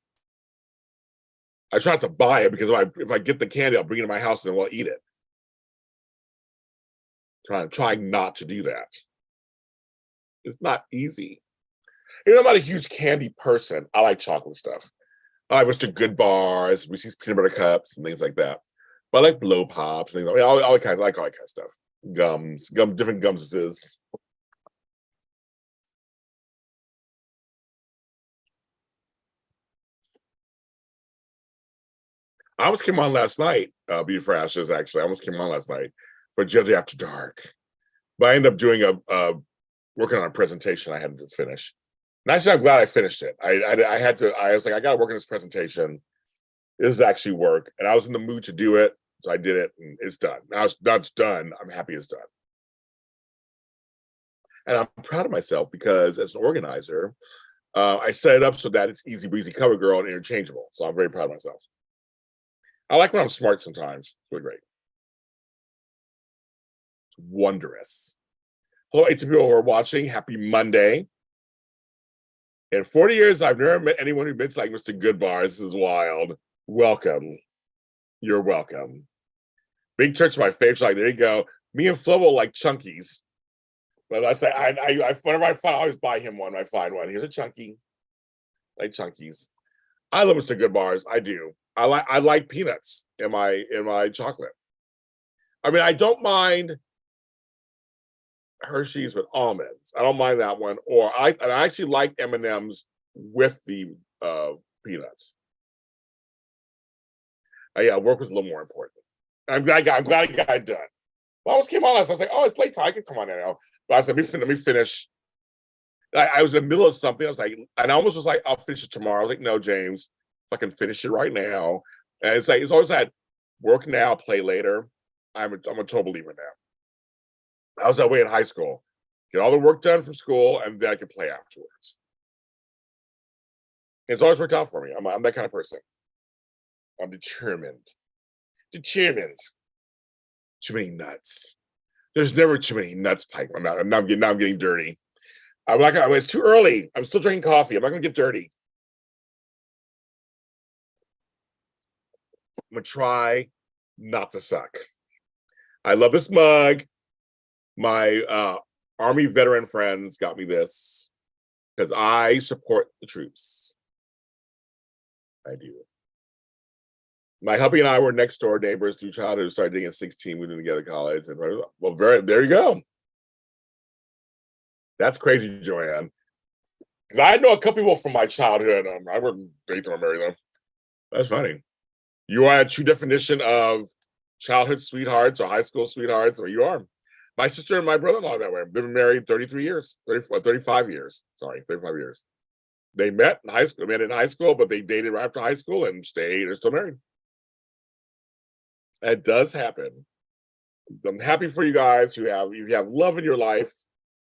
I try not to buy it because if I get the candy, I'll bring it to my house and then we'll eat it. Trying not to do that. It's not easy. You know, I'm not a huge candy person. I like chocolate stuff. I like Mr. Good bars, Reese's peanut butter cups, and things like that. But I like blow pops, things like all kinds. I like all that kind of stuff. Different gums. I almost came on last night, Beauty for Ashes, actually. I almost came on last night for JLJ After Dark. But I ended up doing working on a presentation I had to finish. And actually, I'm glad I finished it. I was like, I got to work on this presentation. This is actually work. And I was in the mood to do it. So I did it and it's done. Now it's done. I'm happy it's done. And I'm proud of myself because as an organizer, I set it up so that it's easy breezy, cover girl, and interchangeable. So I'm very proud of myself. I like when I'm smart sometimes. It's really great. It's wondrous. Hello, to people who are watching. Happy Monday. In 40 years, I've never met anyone who admits like Mr. Goodbar. This is wild. Welcome. You're welcome. Big Church, my favorite. Like, there you go. Me and Flo will like Chunkies. But I say, whenever I find, I always buy him one. I find one. Here's a Chunky. Like Chunkies. I love Mr. Goodbars. I do. I like peanuts in my chocolate. I mean, I don't mind Hershey's with almonds. I don't mind that one. Or I actually like M&Ms with the peanuts. Yeah, work was a little more important. I'm glad I got it done. Well, I almost came on last. I was like, oh, it's late time. I can come on now. But I said, let me finish. I was in the middle of something. I was like, and I almost was like, I'll finish it tomorrow. I was like, no, James, if I can finish it right now. And it's like, it's always that work now, play later. I'm a total believer now. I was that way in high school. Get all the work done from school, and then I can play afterwards. It's always worked out for me. I'm that kind of person. I'm determined. Determined. Too many nuts. There's never too many nuts, Pike. I'm getting dirty. I'm not gonna. It's too early. I'm still drinking coffee. I'm not gonna get dirty. I'm gonna try not to suck. I love this mug. My Army veteran friends got me this because I support the troops. I do. My hubby and I were next door neighbors through childhood. We started dating at 16. We went together college. And well, there you go. That's crazy, Joanne. Because I know a couple people from my childhood. I wouldn't date them or marry them. That's funny. You are a true definition of childhood sweethearts or high school sweethearts, or you are. My sister and my brother-in-law that way. They've been married 33 years, 35 years. Sorry, 35 years. They met in high school. They met in high school, but they dated right after high school and stayed. They're still married. It does happen. I'm happy for you guys who have love in your life,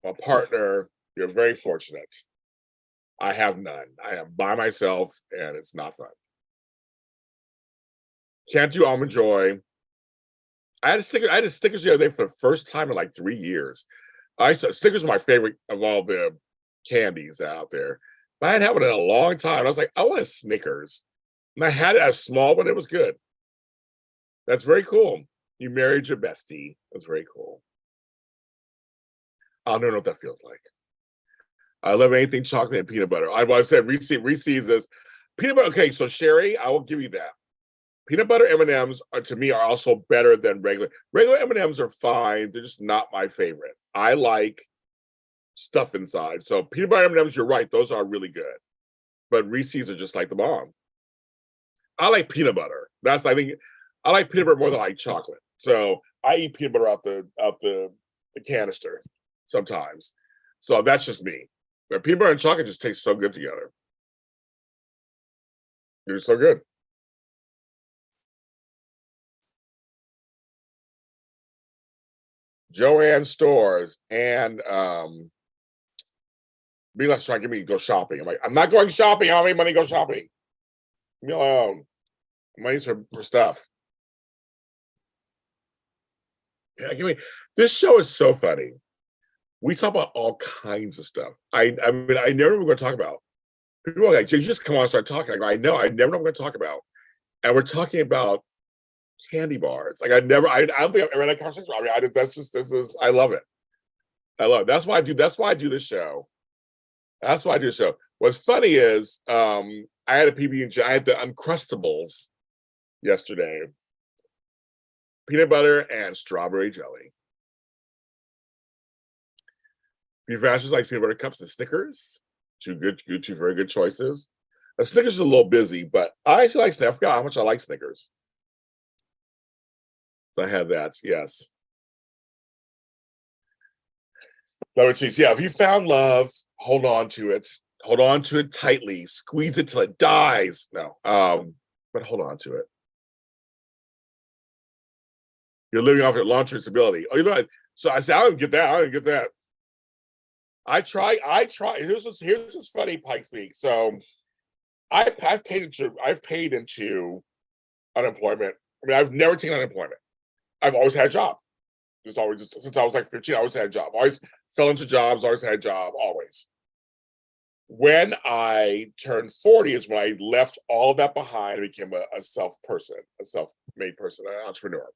a partner. You're very fortunate. I have none. I am by myself, and it's not fun. Can't do almond joy. I had stickers the other day for the first time in like 3 years. Stickers are my favorite of all the candies out there. But I hadn't had one in a long time. I was like, I want a Snickers. And I had it as small, but it was good. That's very cool. You married your bestie. That's very cool. I don't know what that feels like. I love anything chocolate and peanut butter. I said Reese's is peanut butter. Okay, so Sherry, I will give you that. Peanut butter M&Ms to me are also better than regular. Regular M&Ms are fine. They're just not my favorite. I like stuff inside. So peanut butter M&Ms, you're right. Those are really good. But Reese's are just like the bomb. I like peanut butter. I like peanut butter more than I like chocolate. So I eat peanut butter out the canister sometimes. So that's just me. But peanut butter and chocolate just taste so good together. They're so good. Joanne stores and be less trying to get me to go shopping. I'm like, I'm not going shopping. I don't have any money to go shopping. Leave me alone. Money's for stuff. Yeah, this show is so funny. We talk about all kinds of stuff. I mean, I never know what we're going to talk about. People are like, you just come on and start talking. I go, I know, I never know what we're going to talk about. And we're talking about candy bars. Like I don't think I've ever had a conversation. I mean, I love it. I love it. That's why I do this show. That's why I do the show. What's funny is I had a PB&J. I had the Uncrustables yesterday, peanut butter and strawberry jelly. Beef Ashes likes peanut butter cups and Snickers. Two very good choices. Snickers is a little busy, but I actually like Snickers. I forgot how much I like Snickers. So I had that, yes. Love cheese. Yeah, if you found love, hold on to it. Hold on to it tightly. Squeeze it till it dies. No, but hold on to it. You're living off your long-term stability. Oh, you know what? So I said, I don't get that. I don't get that. I try. Here's this funny Pike speak. So I've paid into unemployment. I mean, I've never taken unemployment. I've always had a job. Just since I was like 15, I always had a job. Always fell into jobs, always had a job, always. When I turned 40 is when I left all of that behind and became a self-made person, an entrepreneur.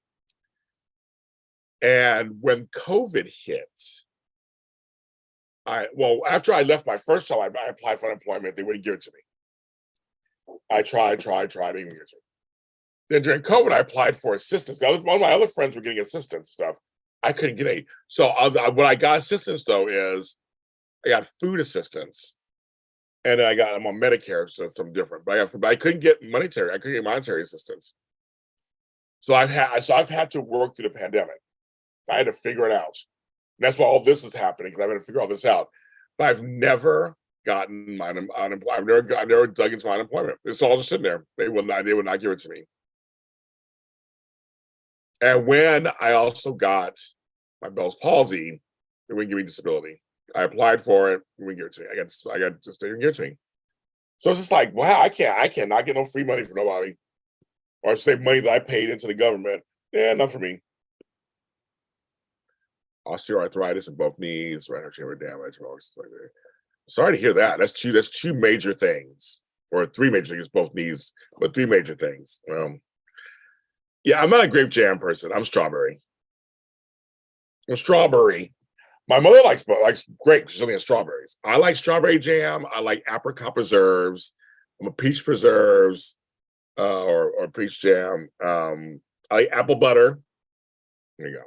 And when COVID hit, after I left my first job, I applied for unemployment. They wouldn't give it to me. I tried, they didn't give it to me. Then during COVID, I applied for assistance. One of my other friends were getting assistance stuff. I couldn't get any. So what I got assistance though is I got food assistance, and then I'm on Medicare, so it's something different. But I couldn't get monetary assistance. So I've had to work through the pandemic. I had to figure it out. And that's why all this is happening, because I've had to figure all this out. But I've never gotten my unemployment. I've never dug into my unemployment. It's all just sitting there. They would not give it to me. And when I also got my Bell's palsy, they wouldn't give me disability. I applied for it, they wouldn't give it to me. I got just they didn't give it to me. So it's just like, wow, I cannot get no free money from nobody. Or I say money that I paid into the government. Yeah, not for me. Osteoarthritis in both knees, right chamber damage. Sorry to hear that. That's two major things, or three major things, both knees, but three major things. Yeah, I'm not a grape jam person. I'm strawberry. My mother likes grapes. She's only has strawberries. I like strawberry jam. I like apricot preserves. I'm a peach preserves, or peach jam. I like apple butter. There you go.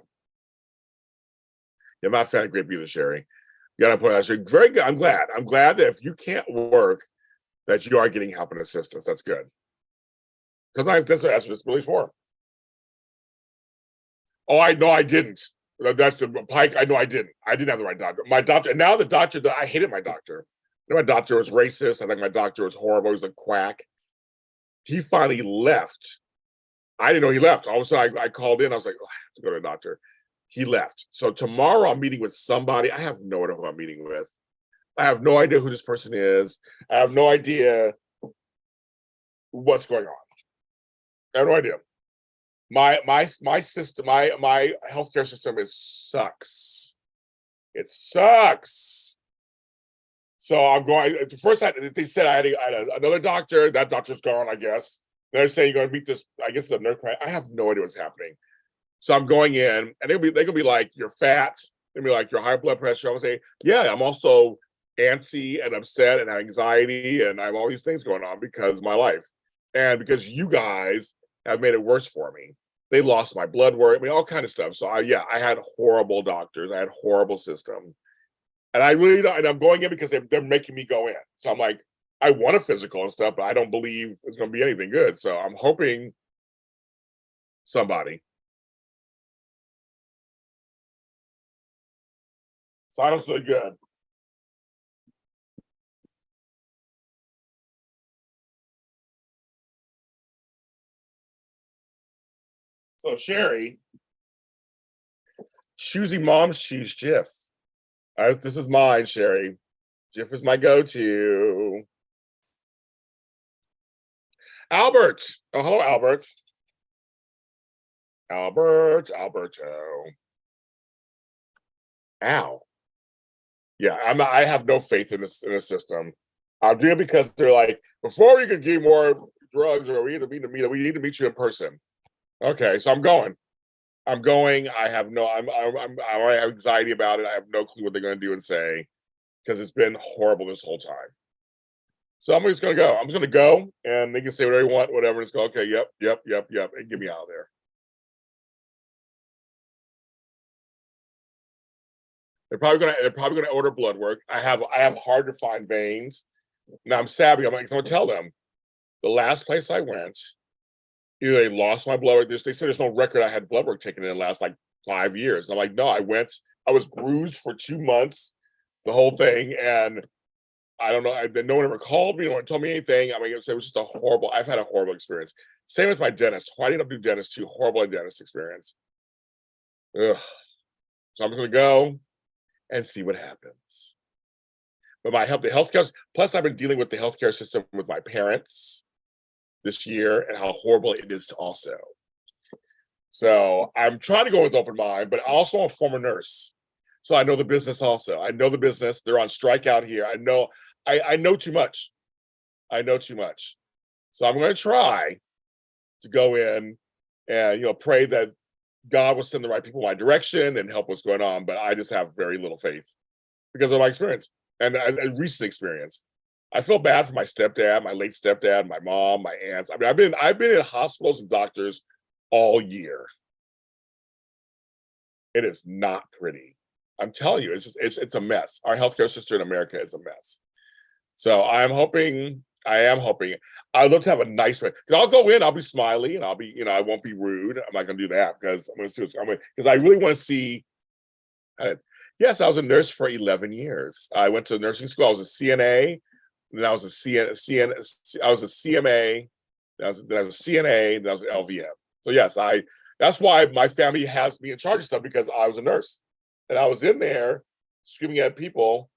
You're not a fan of grape either, Sherry. You gotta put that. Very good. I'm glad that if you can't work, that you are getting help and assistance. That's good. Sometimes that's what disability for. Oh, I know I didn't. That's the Pike. I know I didn't. I didn't have the right doctor. My doctor, and now the doctor that I hated my doctor. My doctor was racist. I think my doctor was horrible. He was a quack. He finally left. I didn't know he left. All of a sudden, I called in. I was like, oh, I have to go to the doctor. He left. So tomorrow I'm meeting with somebody. I have no idea who I'm meeting with. I have no idea who this person is. I have no idea what's going on. I have no idea. My system, my healthcare system sucks. It sucks. So I'm going. First, they said I had another doctor. That doctor's gone, I guess. They're saying you're going to meet this. I guess the nurse. I have no idea what's happening. So I'm going in, and they're gonna be like, you're fat. They'll be like, your high blood pressure. I'm gonna say, yeah, I'm also antsy and upset and anxiety, and I have all these things going on because of my life, and because you guys have made it worse for me. They lost my blood work. I mean, all kind of stuff. So I had horrible doctors. I had horrible system. And I really don't, and I'm going in because they're making me go in. So I'm like, I want a physical and stuff, but I don't believe it's going to be anything good. So I'm hoping somebody. So I don't feel good. So Sherry, choosing mom's choose Jif. This is mine, Sherry. Jif is my go-to. Albert. Oh, hello, Albert. Alberto. Ow. Yeah, I have no faith in this system. I'm doing it because they're like, before we can give more drugs, or we need to meet you in person. Okay, so I'm going. I have no. I have anxiety about it. I have no clue what they're going to do and say. because it's been horrible this whole time. So I'm just gonna go. I'm just gonna go, and they can say whatever you want, whatever. Just go, okay, yep, yep, yep, yep, and get me out of there. They're probably gonna order blood work. I have hard to find veins. Now I'm savvy. I'm gonna tell them the last place I went, either they lost my blood work. They said there's no record I had blood work taken in the last like 5 years. And I'm like, no, I went. I was bruised for 2 months, the whole thing, and I don't know. No one ever called me. No one told me anything. I mean, it was just a horrible. I've had a horrible experience. Same with my dentist. Why did I do dentist too? Horrible dentist experience. Ugh. So I'm going to go and see what happens. But the healthcare. Plus, I've been dealing with the healthcare system with my parents this year and how horrible it is also. So I'm trying to go with open mind, but also I'm a former nurse. So I know the business also. I know the business. They're on strike out here. I know too much. I know too much. So I'm going to try to go in and, pray that God will send the right people my direction and help what's going on. But I just have very little faith because of my experience and a recent experience. I feel bad for my stepdad, my late stepdad, my mom, my aunts. I mean, I've been in hospitals and doctors all year. It is not pretty. I'm telling you, it's a mess. Our healthcare system in America is a mess. So I am hoping. I'd love to have a nice way. Because I'll go in, I'll be smiley, and I'll be, I won't be rude. I'm not going to do that because I'm going to see because I really want to see. Yes, I was a nurse for 11 years. I went to nursing school. I was a CNA, then I was I was a CMA, then I was a CNA, then I was an LVM. So yes, that's why my family has me in charge of stuff because I was a nurse. And I was in there screaming at people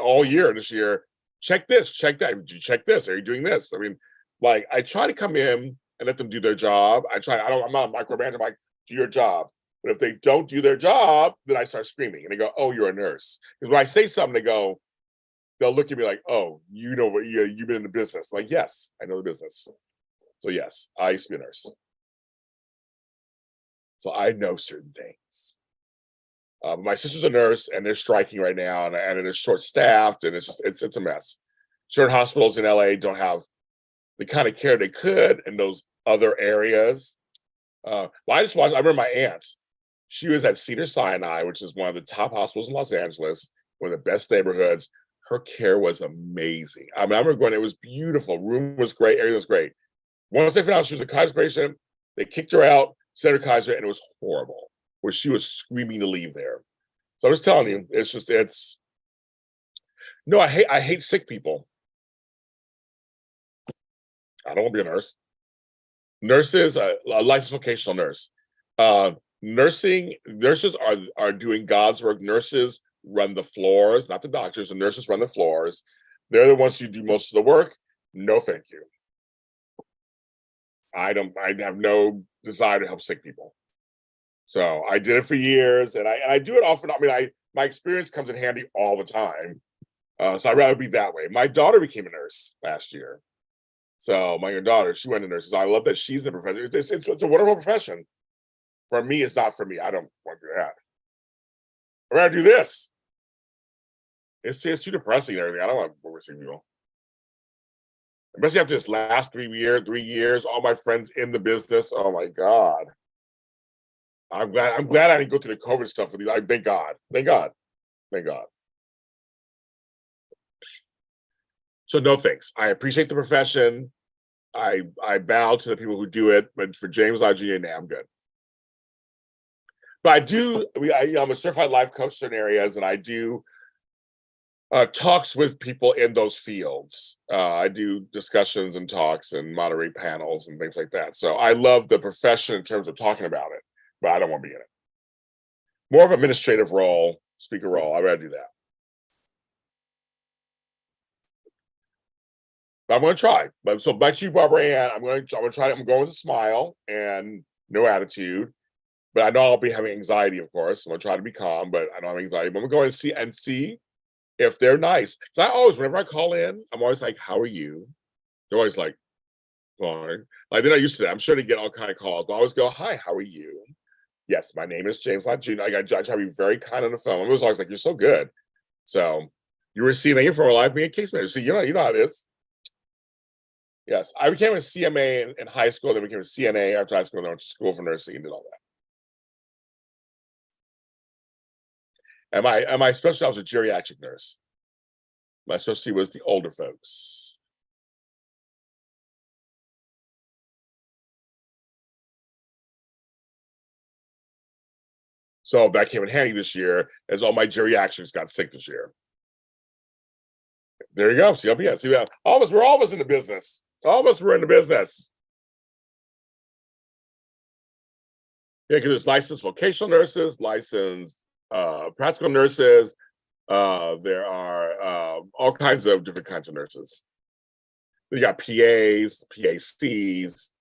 all year this year, check this, check that. Did you check this? Are you doing this? I mean, like I try to come in and let them do their job. I'm not a micromanager. I'm like, do your job. But if they don't do their job, then I start screaming and they go, oh, you're a nurse. Because when I say something, they'll look at me like, oh, you know what, you've been in the business. I'm like, yes, I know the business. So yes, I used to be a nurse. So I know certain things. My sister's a nurse, and they're striking right now, and they're short-staffed, and it's a mess. Certain hospitals in LA don't have the kind of care they could in those other areas. Well, I remember my aunt. She was at Cedars-Sinai, which is one of the top hospitals in Los Angeles, one of the best neighborhoods. Her care was amazing. I mean, I remember going; it was beautiful. Room was great, everything was great. Once they found out she was a Kaiser patient, they kicked her out, sent her Kaiser, and it was horrible. Where she was screaming to leave there. So I was telling you, no, I hate sick people. I don't want to be a nurse. Nurses, a licensed vocational nurse. Nurses are doing God's work. Nurses run the floors, not the doctors. The nurses run the floors. They're the ones who do most of the work. No, thank you. I have no desire to help sick people. So I did it for years, and I do it often. I mean, my experience comes in handy all the time. So I'd rather be that way. My daughter became a nurse last year. So my daughter, she went to nurses. I love that she's in the profession. It's a wonderful profession. For me, it's not for me. I don't want to do that. I'd rather do this. It's too depressing and everything. I don't want to work with sick people. Especially after this last 3 years, all my friends in the business. Oh my God. I'm glad I didn't go through the COVID stuff with you. Thank God. Thank God. Thank God. So no thanks. I appreciate the profession. I bow to the people who do it, but for James Lott Jr., nah, I'm good. But I'm a certified life coach in certain areas, and I do talks with people in those fields. I do discussions and talks and moderate panels and things like that. So I love the profession in terms of talking about it, but I don't want to be in it. More of an administrative role, speaker role. I'd rather do that. But I'm going to try. But so back to you, Barbara Ann. I'm going to try. I'm going with a smile and no attitude. But I know I'll be having anxiety, of course. I'm going to try to be calm, but I don't have anxiety. But I'm going to go and see if they're nice. So whenever I call in, I'm always like, "How are you?" They're always like, "Fine." Like they're not used to that. I'm sure they get all kind of calls. But I always go, "Hi, how are you?" Yes, my name is James Lott Jr. I try to be very kind on the phone. I was always like, "You're so good." So You were a CNA for a life, being a case manager. See, you know how it is. Yes, I became a CMA in high school. Then became a CNA after high school. Then went to school for nursing and did all that. And my specialty, I was a geriatric nurse. My specialty was the older folks. So that came in handy this year, as all my geriatrics got sick this year. There you go. See, yeah, see, we're all of us in the business. All of us were in the business. Yeah, because there's licensed vocational nurses, licensed practical nurses. There are all kinds of different kinds of nurses. You got PAs, PACs.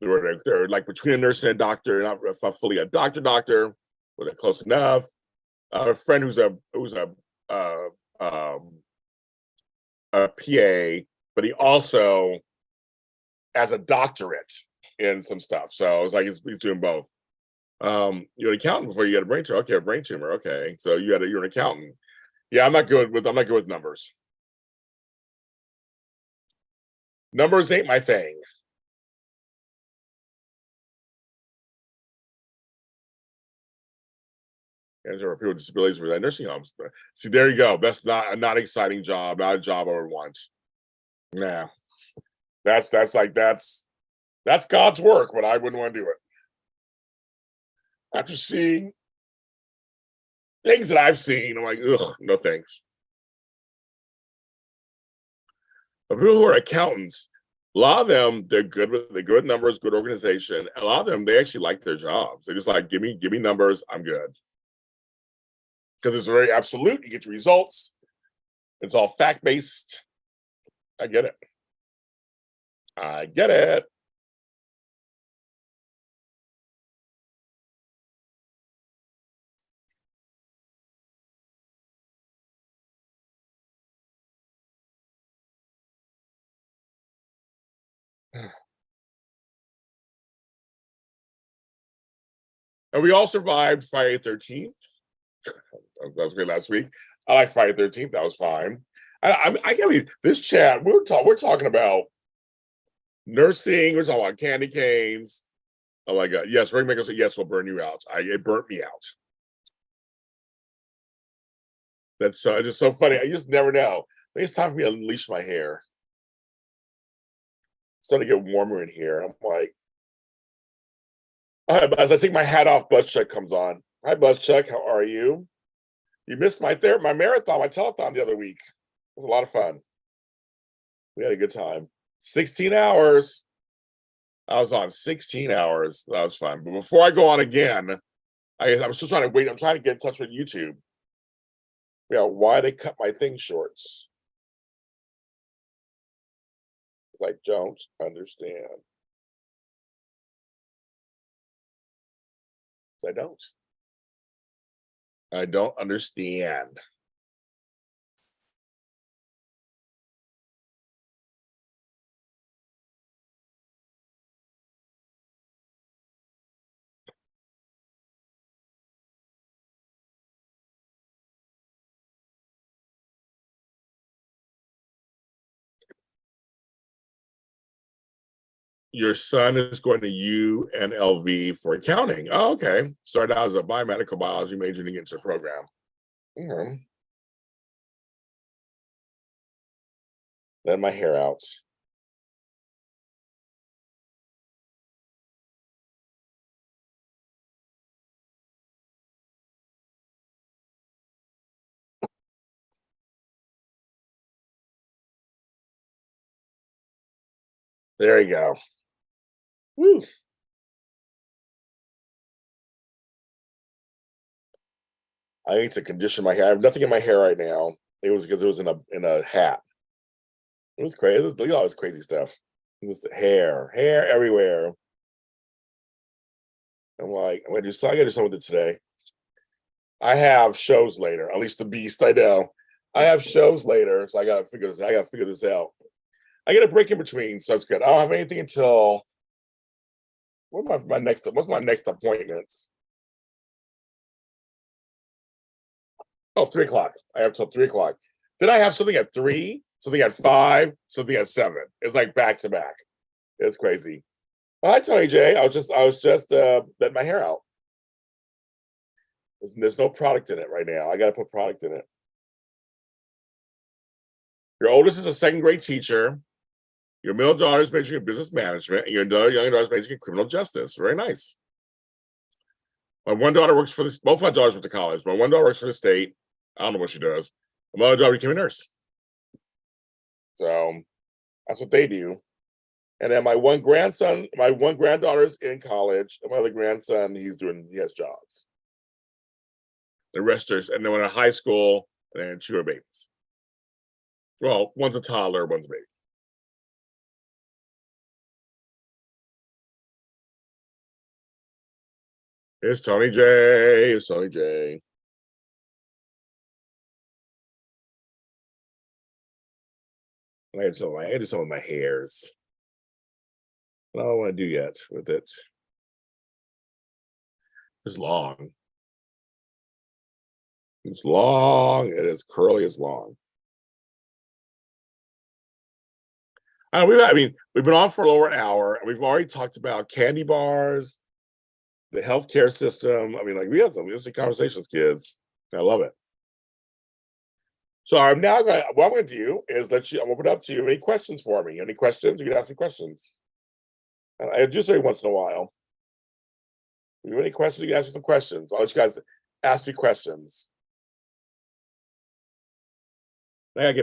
They're like between a nurse and a doctor, not fully a doctor, but they're close enough. A friend who's a PA, but he also has a doctorate in some stuff. So it's like he's doing both. You're an accountant before you get a brain tumor. Okay, a brain tumor. Okay, so you're an accountant. Yeah, I'm not good with numbers. Numbers ain't my thing. And there are people with disabilities with nursing homes. See, there you go. That's not an exciting job, not a job I would want. Nah. That's God's work, but I wouldn't want to do it. After seeing things that I've seen, I'm like, ugh, no thanks. But people who are accountants, a lot of them, they're good with numbers, good organization. A lot of them, they actually like their jobs. They're just like, give me numbers, I'm good. Because it's very absolute. You get your results. It's all fact-based. I get it. I get it. And we all survived Friday the 13th. That was great last week. I like Friday the 13th. That was fine. I can't believe this chat. We're talking about nursing. We're talking about candy canes. Oh my God. Yes, Ringmaker said, yes, we'll burn you out. It burnt me out. That's just so funny. I just never know. I think it's time for me to unleash my hair. It's starting to get warmer in here. I'm like, all right, as I take my hat off, Buzz Chuck comes on. Hi, Buzz Chuck. How are you? You missed my marathon, my telethon the other week. It was a lot of fun. We had a good time. 16 hours. I was on 16 hours. That was fun. But before I go on again, I'm still trying to wait. I'm trying to get in touch with YouTube. Yeah, why they cut my thing shorts. I don't understand. I don't understand. Your son is going to UNLV for accounting. Oh, okay. Started out as a biomedical biology major and into the program. Let my hair out. There you go. Woo. I need to condition my hair. I have nothing in my hair right now. It was because it was in a hat. It was crazy. Look at all this crazy stuff. Just hair everywhere. I'm like, I gotta do something with it today. I have shows later. At least the Beast, I know. I have shows later, so I gotta figure this out. I get a break in between, so it's good. I don't have anything until what's my next appointments? Oh, 3 o'clock. I have till 3 o'clock. Then I have something at 3, something at 5, something at 7. It's like back to back. It's crazy. Well, hi, Tony J. I was just letting my hair out. There's no product in it right now. I got to put product in it. Your oldest is a second grade teacher. Your middle daughter is majoring in business management, and your younger daughter is majoring in criminal justice. Very nice. My one daughter works for this. Both my daughters went to college. My one daughter works for the state. I don't know what she does. My other daughter became a nurse. So that's what they do. And then my one granddaughter's in college, and my other grandson, he has jobs. The rest are, and then when in high school, and then 2 are babies. Well, one's a toddler, one's a baby. It's Tony J. It's Tony J. I had some of my hairs. I don't want to do yet with it. It's long. It's long. It is curly as long. We've been on for over an hour, and we've already talked about candy bars, the healthcare system. We had some interesting conversations, kids. I love it. So what I'm going to do is I'm open up to you. Any questions for me? Any questions? You can ask me questions. I do so every once in a while. If you have any questions, you can ask me some questions. I'll let you guys ask me questions. I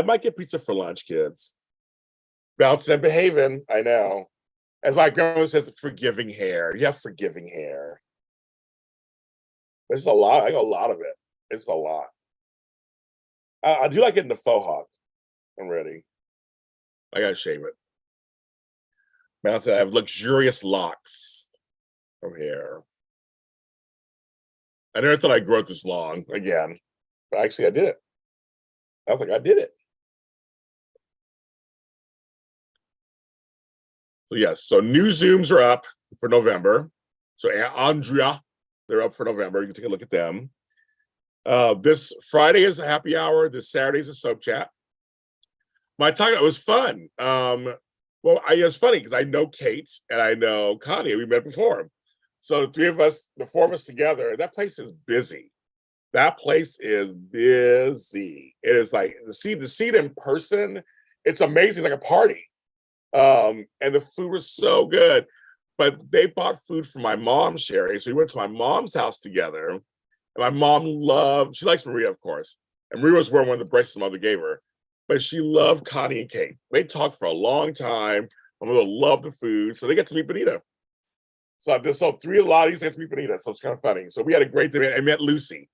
might get pizza for lunch, kids. Bouncing and behaving, I know. As my grandma says, forgiving hair. You have forgiving hair. This is a lot. I got a lot of it. It's a lot. I do like getting the faux hawk. I'm ready. I gotta shave it. I have luxurious locks of hair. I never thought I'd grow it this long again, but actually I did it. I was like, I did it. So yes, so new Zooms are up for November. So Andrea, they're up for November. You can take a look at them. This Friday is a happy hour. This Saturday is a soap chat. It was fun. It's funny because I know Kate and I know Connie. We met before. So the 4 of us together, that place is busy. That place is busy. It is like to see it in person. It's amazing, like a party. And the food was so good. But they bought food for my mom, Sherry. So we went to my mom's house together. And my mom she likes Maria, of course. And Maria was wearing one of the bracelets my mother gave her. But she loved Connie and Kate. They talked for a long time. My mother loved the food. So they get to meet Benita. So 3 of the ladies get to meet Benita. So it's kind of funny. So we had a great day. I met Lucy,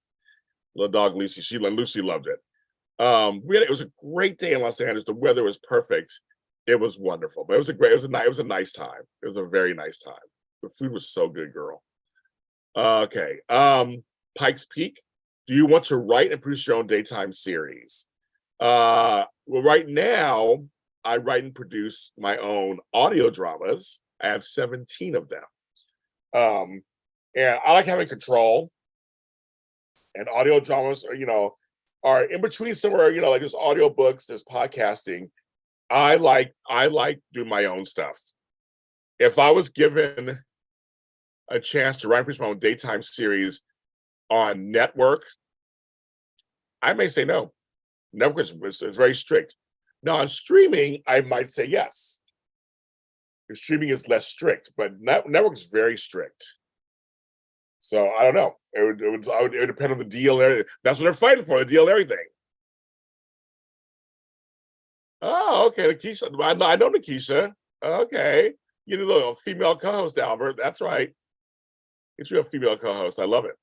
little dog Lucy. Lucy loved it. It was a great day in Los Angeles. The weather was perfect. It was wonderful. But it was a nice time. It was a very nice time. The food was so good, girl. Okay. Pikes Peak. Do you want to write and produce your own daytime series? Well, right now, I write and produce my own audio dramas. I have 17 of them. And I like having control. And audio dramas are in between somewhere, like there's audio books, there's podcasting. I like doing my own stuff. If I was given a chance to write and produce my own daytime series on network, I may say no. Network is very strict. Now on streaming, I might say yes. Because streaming is less strict, but network is very strict. So I don't know. It would depend on the deal. That's what they're fighting for, the deal and everything. Oh, okay, Keisha. I know Keisha. Okay. You need a little female co-host, Albert. That's right. Get you a female co-host. I love it.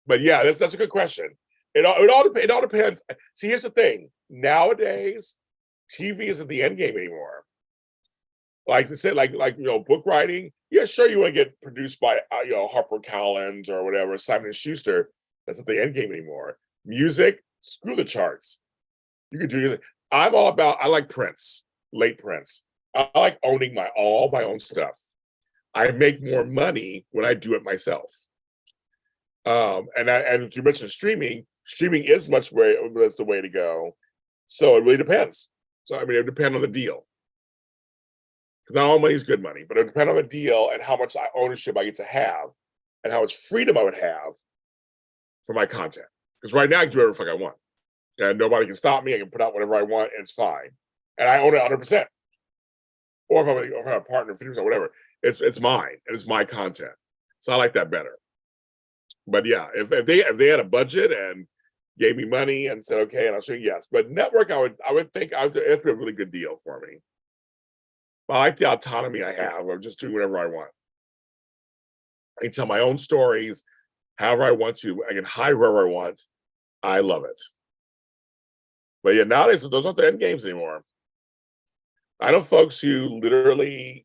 But yeah, that's a good question. It all depends. See, here's the thing. Nowadays, TV isn't the end game anymore. Like I said, book writing. Yeah, sure, you want to get produced by HarperCollins or whatever, Simon & Schuster. That's not the end game anymore. Music, screw the charts. You can do. I like Prince, late Prince. I like owning all my own stuff. I make more money when I do it myself. And you mentioned streaming. Streaming is that's the way to go. So it really depends. So I mean, it depends on the deal. Because not all money is good money, but it depends on the deal and how much ownership I get to have, and how much freedom I would have for my content. Because right now I can do whatever the fuck I want, and nobody can stop me. I can put out whatever I want, and it's fine, and I own it 100%. Or if I'm a partner, 50%, whatever, it's mine and it's my content. So I like that better. But yeah, if they had a budget and gave me money and said okay, and I'll show you, yes. But network, I would think it'd be a really good deal for me. But I like the autonomy I have of just doing whatever I want. I can tell my own stories however I want to. I can hire wherever I want. I love it. But yeah, nowadays those aren't the end games anymore. I know folks who literally,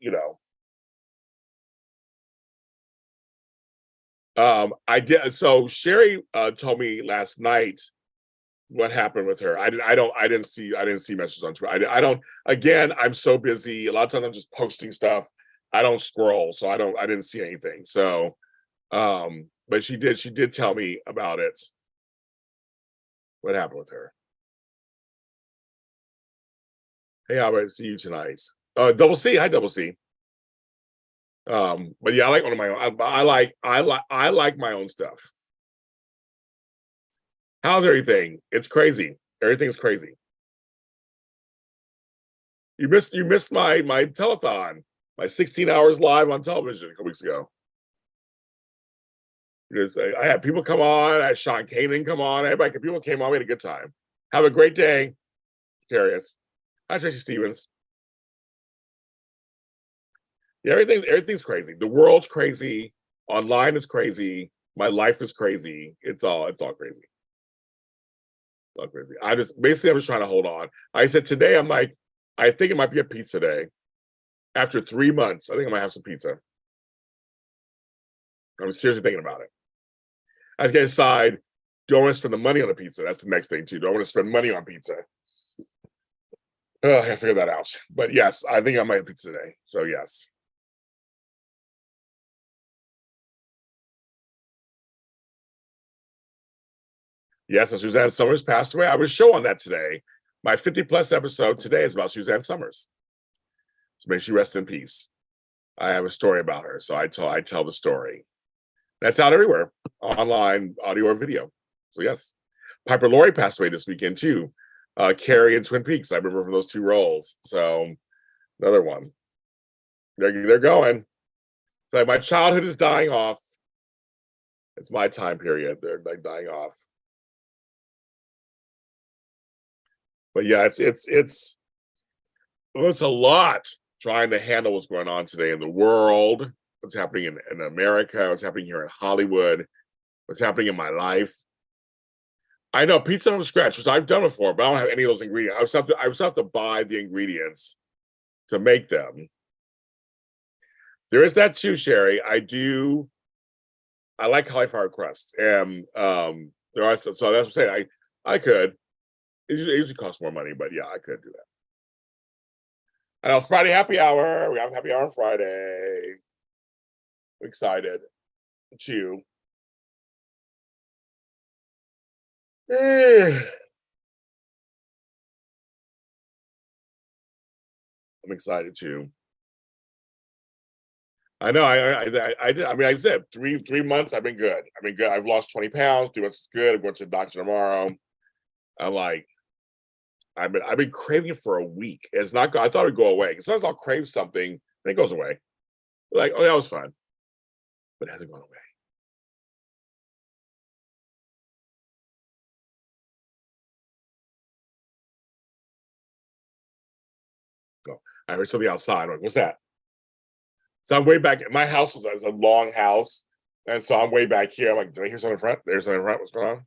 I did. So Sherry told me last night what happened with her. I didn't see messages on Twitter. I don't. Again, I'm so busy. A lot of times I'm just posting stuff. I don't scroll, so I didn't see anything. So, but she did tell me about it. What happened with her? Hey, I'll see you tonight. Double C. Hi, Double C. But yeah, I like one of my own. I like my own stuff. How's everything? It's crazy. Everything's crazy. You missed my telethon, my 16 hours live on television a couple weeks ago. Because I had people come on, I had Sean Kanan come on, people came on, we had a good time. Have a great day. Curious. Hi, Tracy Stevens. Yeah, everything's crazy. The world's crazy. Online is crazy. My life is crazy. It's all crazy. It's all crazy. I'm just trying to hold on. I said today, I'm like, I think it might be a pizza day. After 3 months, I think I might have some pizza. I'm seriously thinking about it. I have to decide, do I want to spend the money on a pizza? That's the next thing too. Do I want to spend money on pizza? I gotta figure that out. But yes, I think I might have pizza today. So yes. Yes, and Suzanne Summers passed away. I was show on that today. My 50+ episode today is about Suzanne Summers. So may she rest in peace. I have a story about her, so I tell the story. That's out everywhere, online, audio or video. So yes, Piper Laurie passed away this weekend too. Carrie in Twin Peaks, I remember from those two roles. So another one. They're going. It's like my childhood is dying off. It's my time period. They're like dying off. But yeah, it's a lot trying to handle what's going on today in the world, what's happening in America, what's happening here in Hollywood, what's happening in my life. I know pizza from scratch, which I've done before, but I don't have any of those ingredients. I just have to buy the ingredients to make them. There is that too, Sherry. I like cauliflower crust, and there are so that's what I'm saying. I could. It usually costs more money, but yeah, I could do that. I know Friday happy hour. We have happy hour on Friday. I'm excited. Too. I'm excited too. I know. I did. I mean, I said 3 months. I've been good. I've been good. I've lost 20 pounds. 2 months is good. I'm going to the doctor tomorrow. I'm like, I've been craving it for a week. It's not. I thought it'd go away. Because sometimes I'll crave something and it goes away. Like, oh, that was fun, but it hasn't gone away. So I heard something outside. I'm like, what's that? So I'm way back. My house is a long house, and so I'm way back here. I'm like, did I hear something in front? There's something in front. What's going on?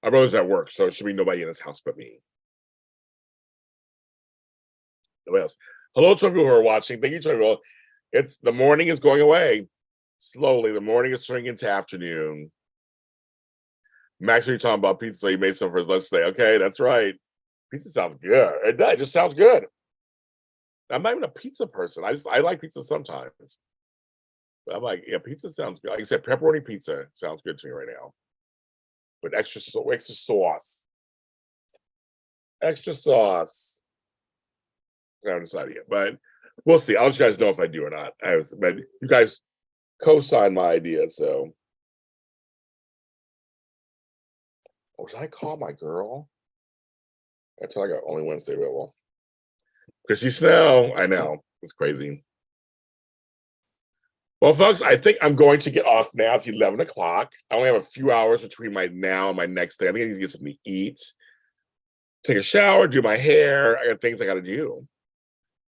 My brother's at work, so it should be nobody in this house but me. Nobody else. Hello to people who are watching. Thank you to everyone. It's the morning is going away slowly. The morning is turning into afternoon. Max, are you talking about pizza? You made some for us. Let's say, okay, that's right. Pizza sounds good. It just sounds good. I'm not even a pizza person. I like pizza sometimes. But I'm like, yeah, pizza sounds good. Like I said, pepperoni pizza sounds good to me right now. But extra sauce. Extra sauce. I haven't decided yet, but we'll see. I'll let you guys know if I do or not. But you guys co-signed my idea, so. Oh, should I call my girl? I tell her I got only Wednesday available. Chrissy Snow. I know. It's crazy. Well, folks, I think I'm going to get off now. It's 11 o'clock. I only have a few hours between my now and my next day. I think I need to get something to eat, take a shower, do my hair. I got things I got to do,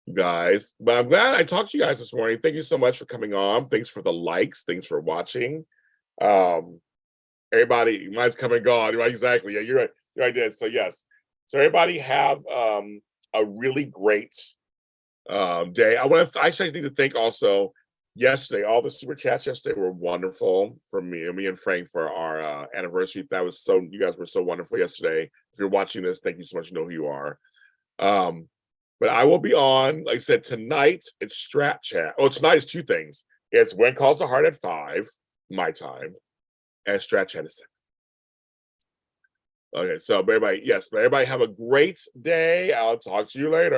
you guys. But I'm glad I talked to you guys this morning. Thank you so much for coming on. Thanks for the likes. Thanks for watching. Everybody, mine's come and gone. Right? Exactly. Yeah, you're right. You're right, so yes. So everybody have a really great day. I actually need to thank also yesterday. All the super chats yesterday were wonderful from me and Frank for our anniversary. You guys were so wonderful yesterday. If you're watching this, thank you so much. You know who you are. But I will be on, like I said, tonight. It's Strat Chat. Oh, tonight is two things. It's When Calls the Heart at 5, my time, and Strat Chat is 7. Okay, so everybody, yes, but everybody have a great day. I'll talk to you later.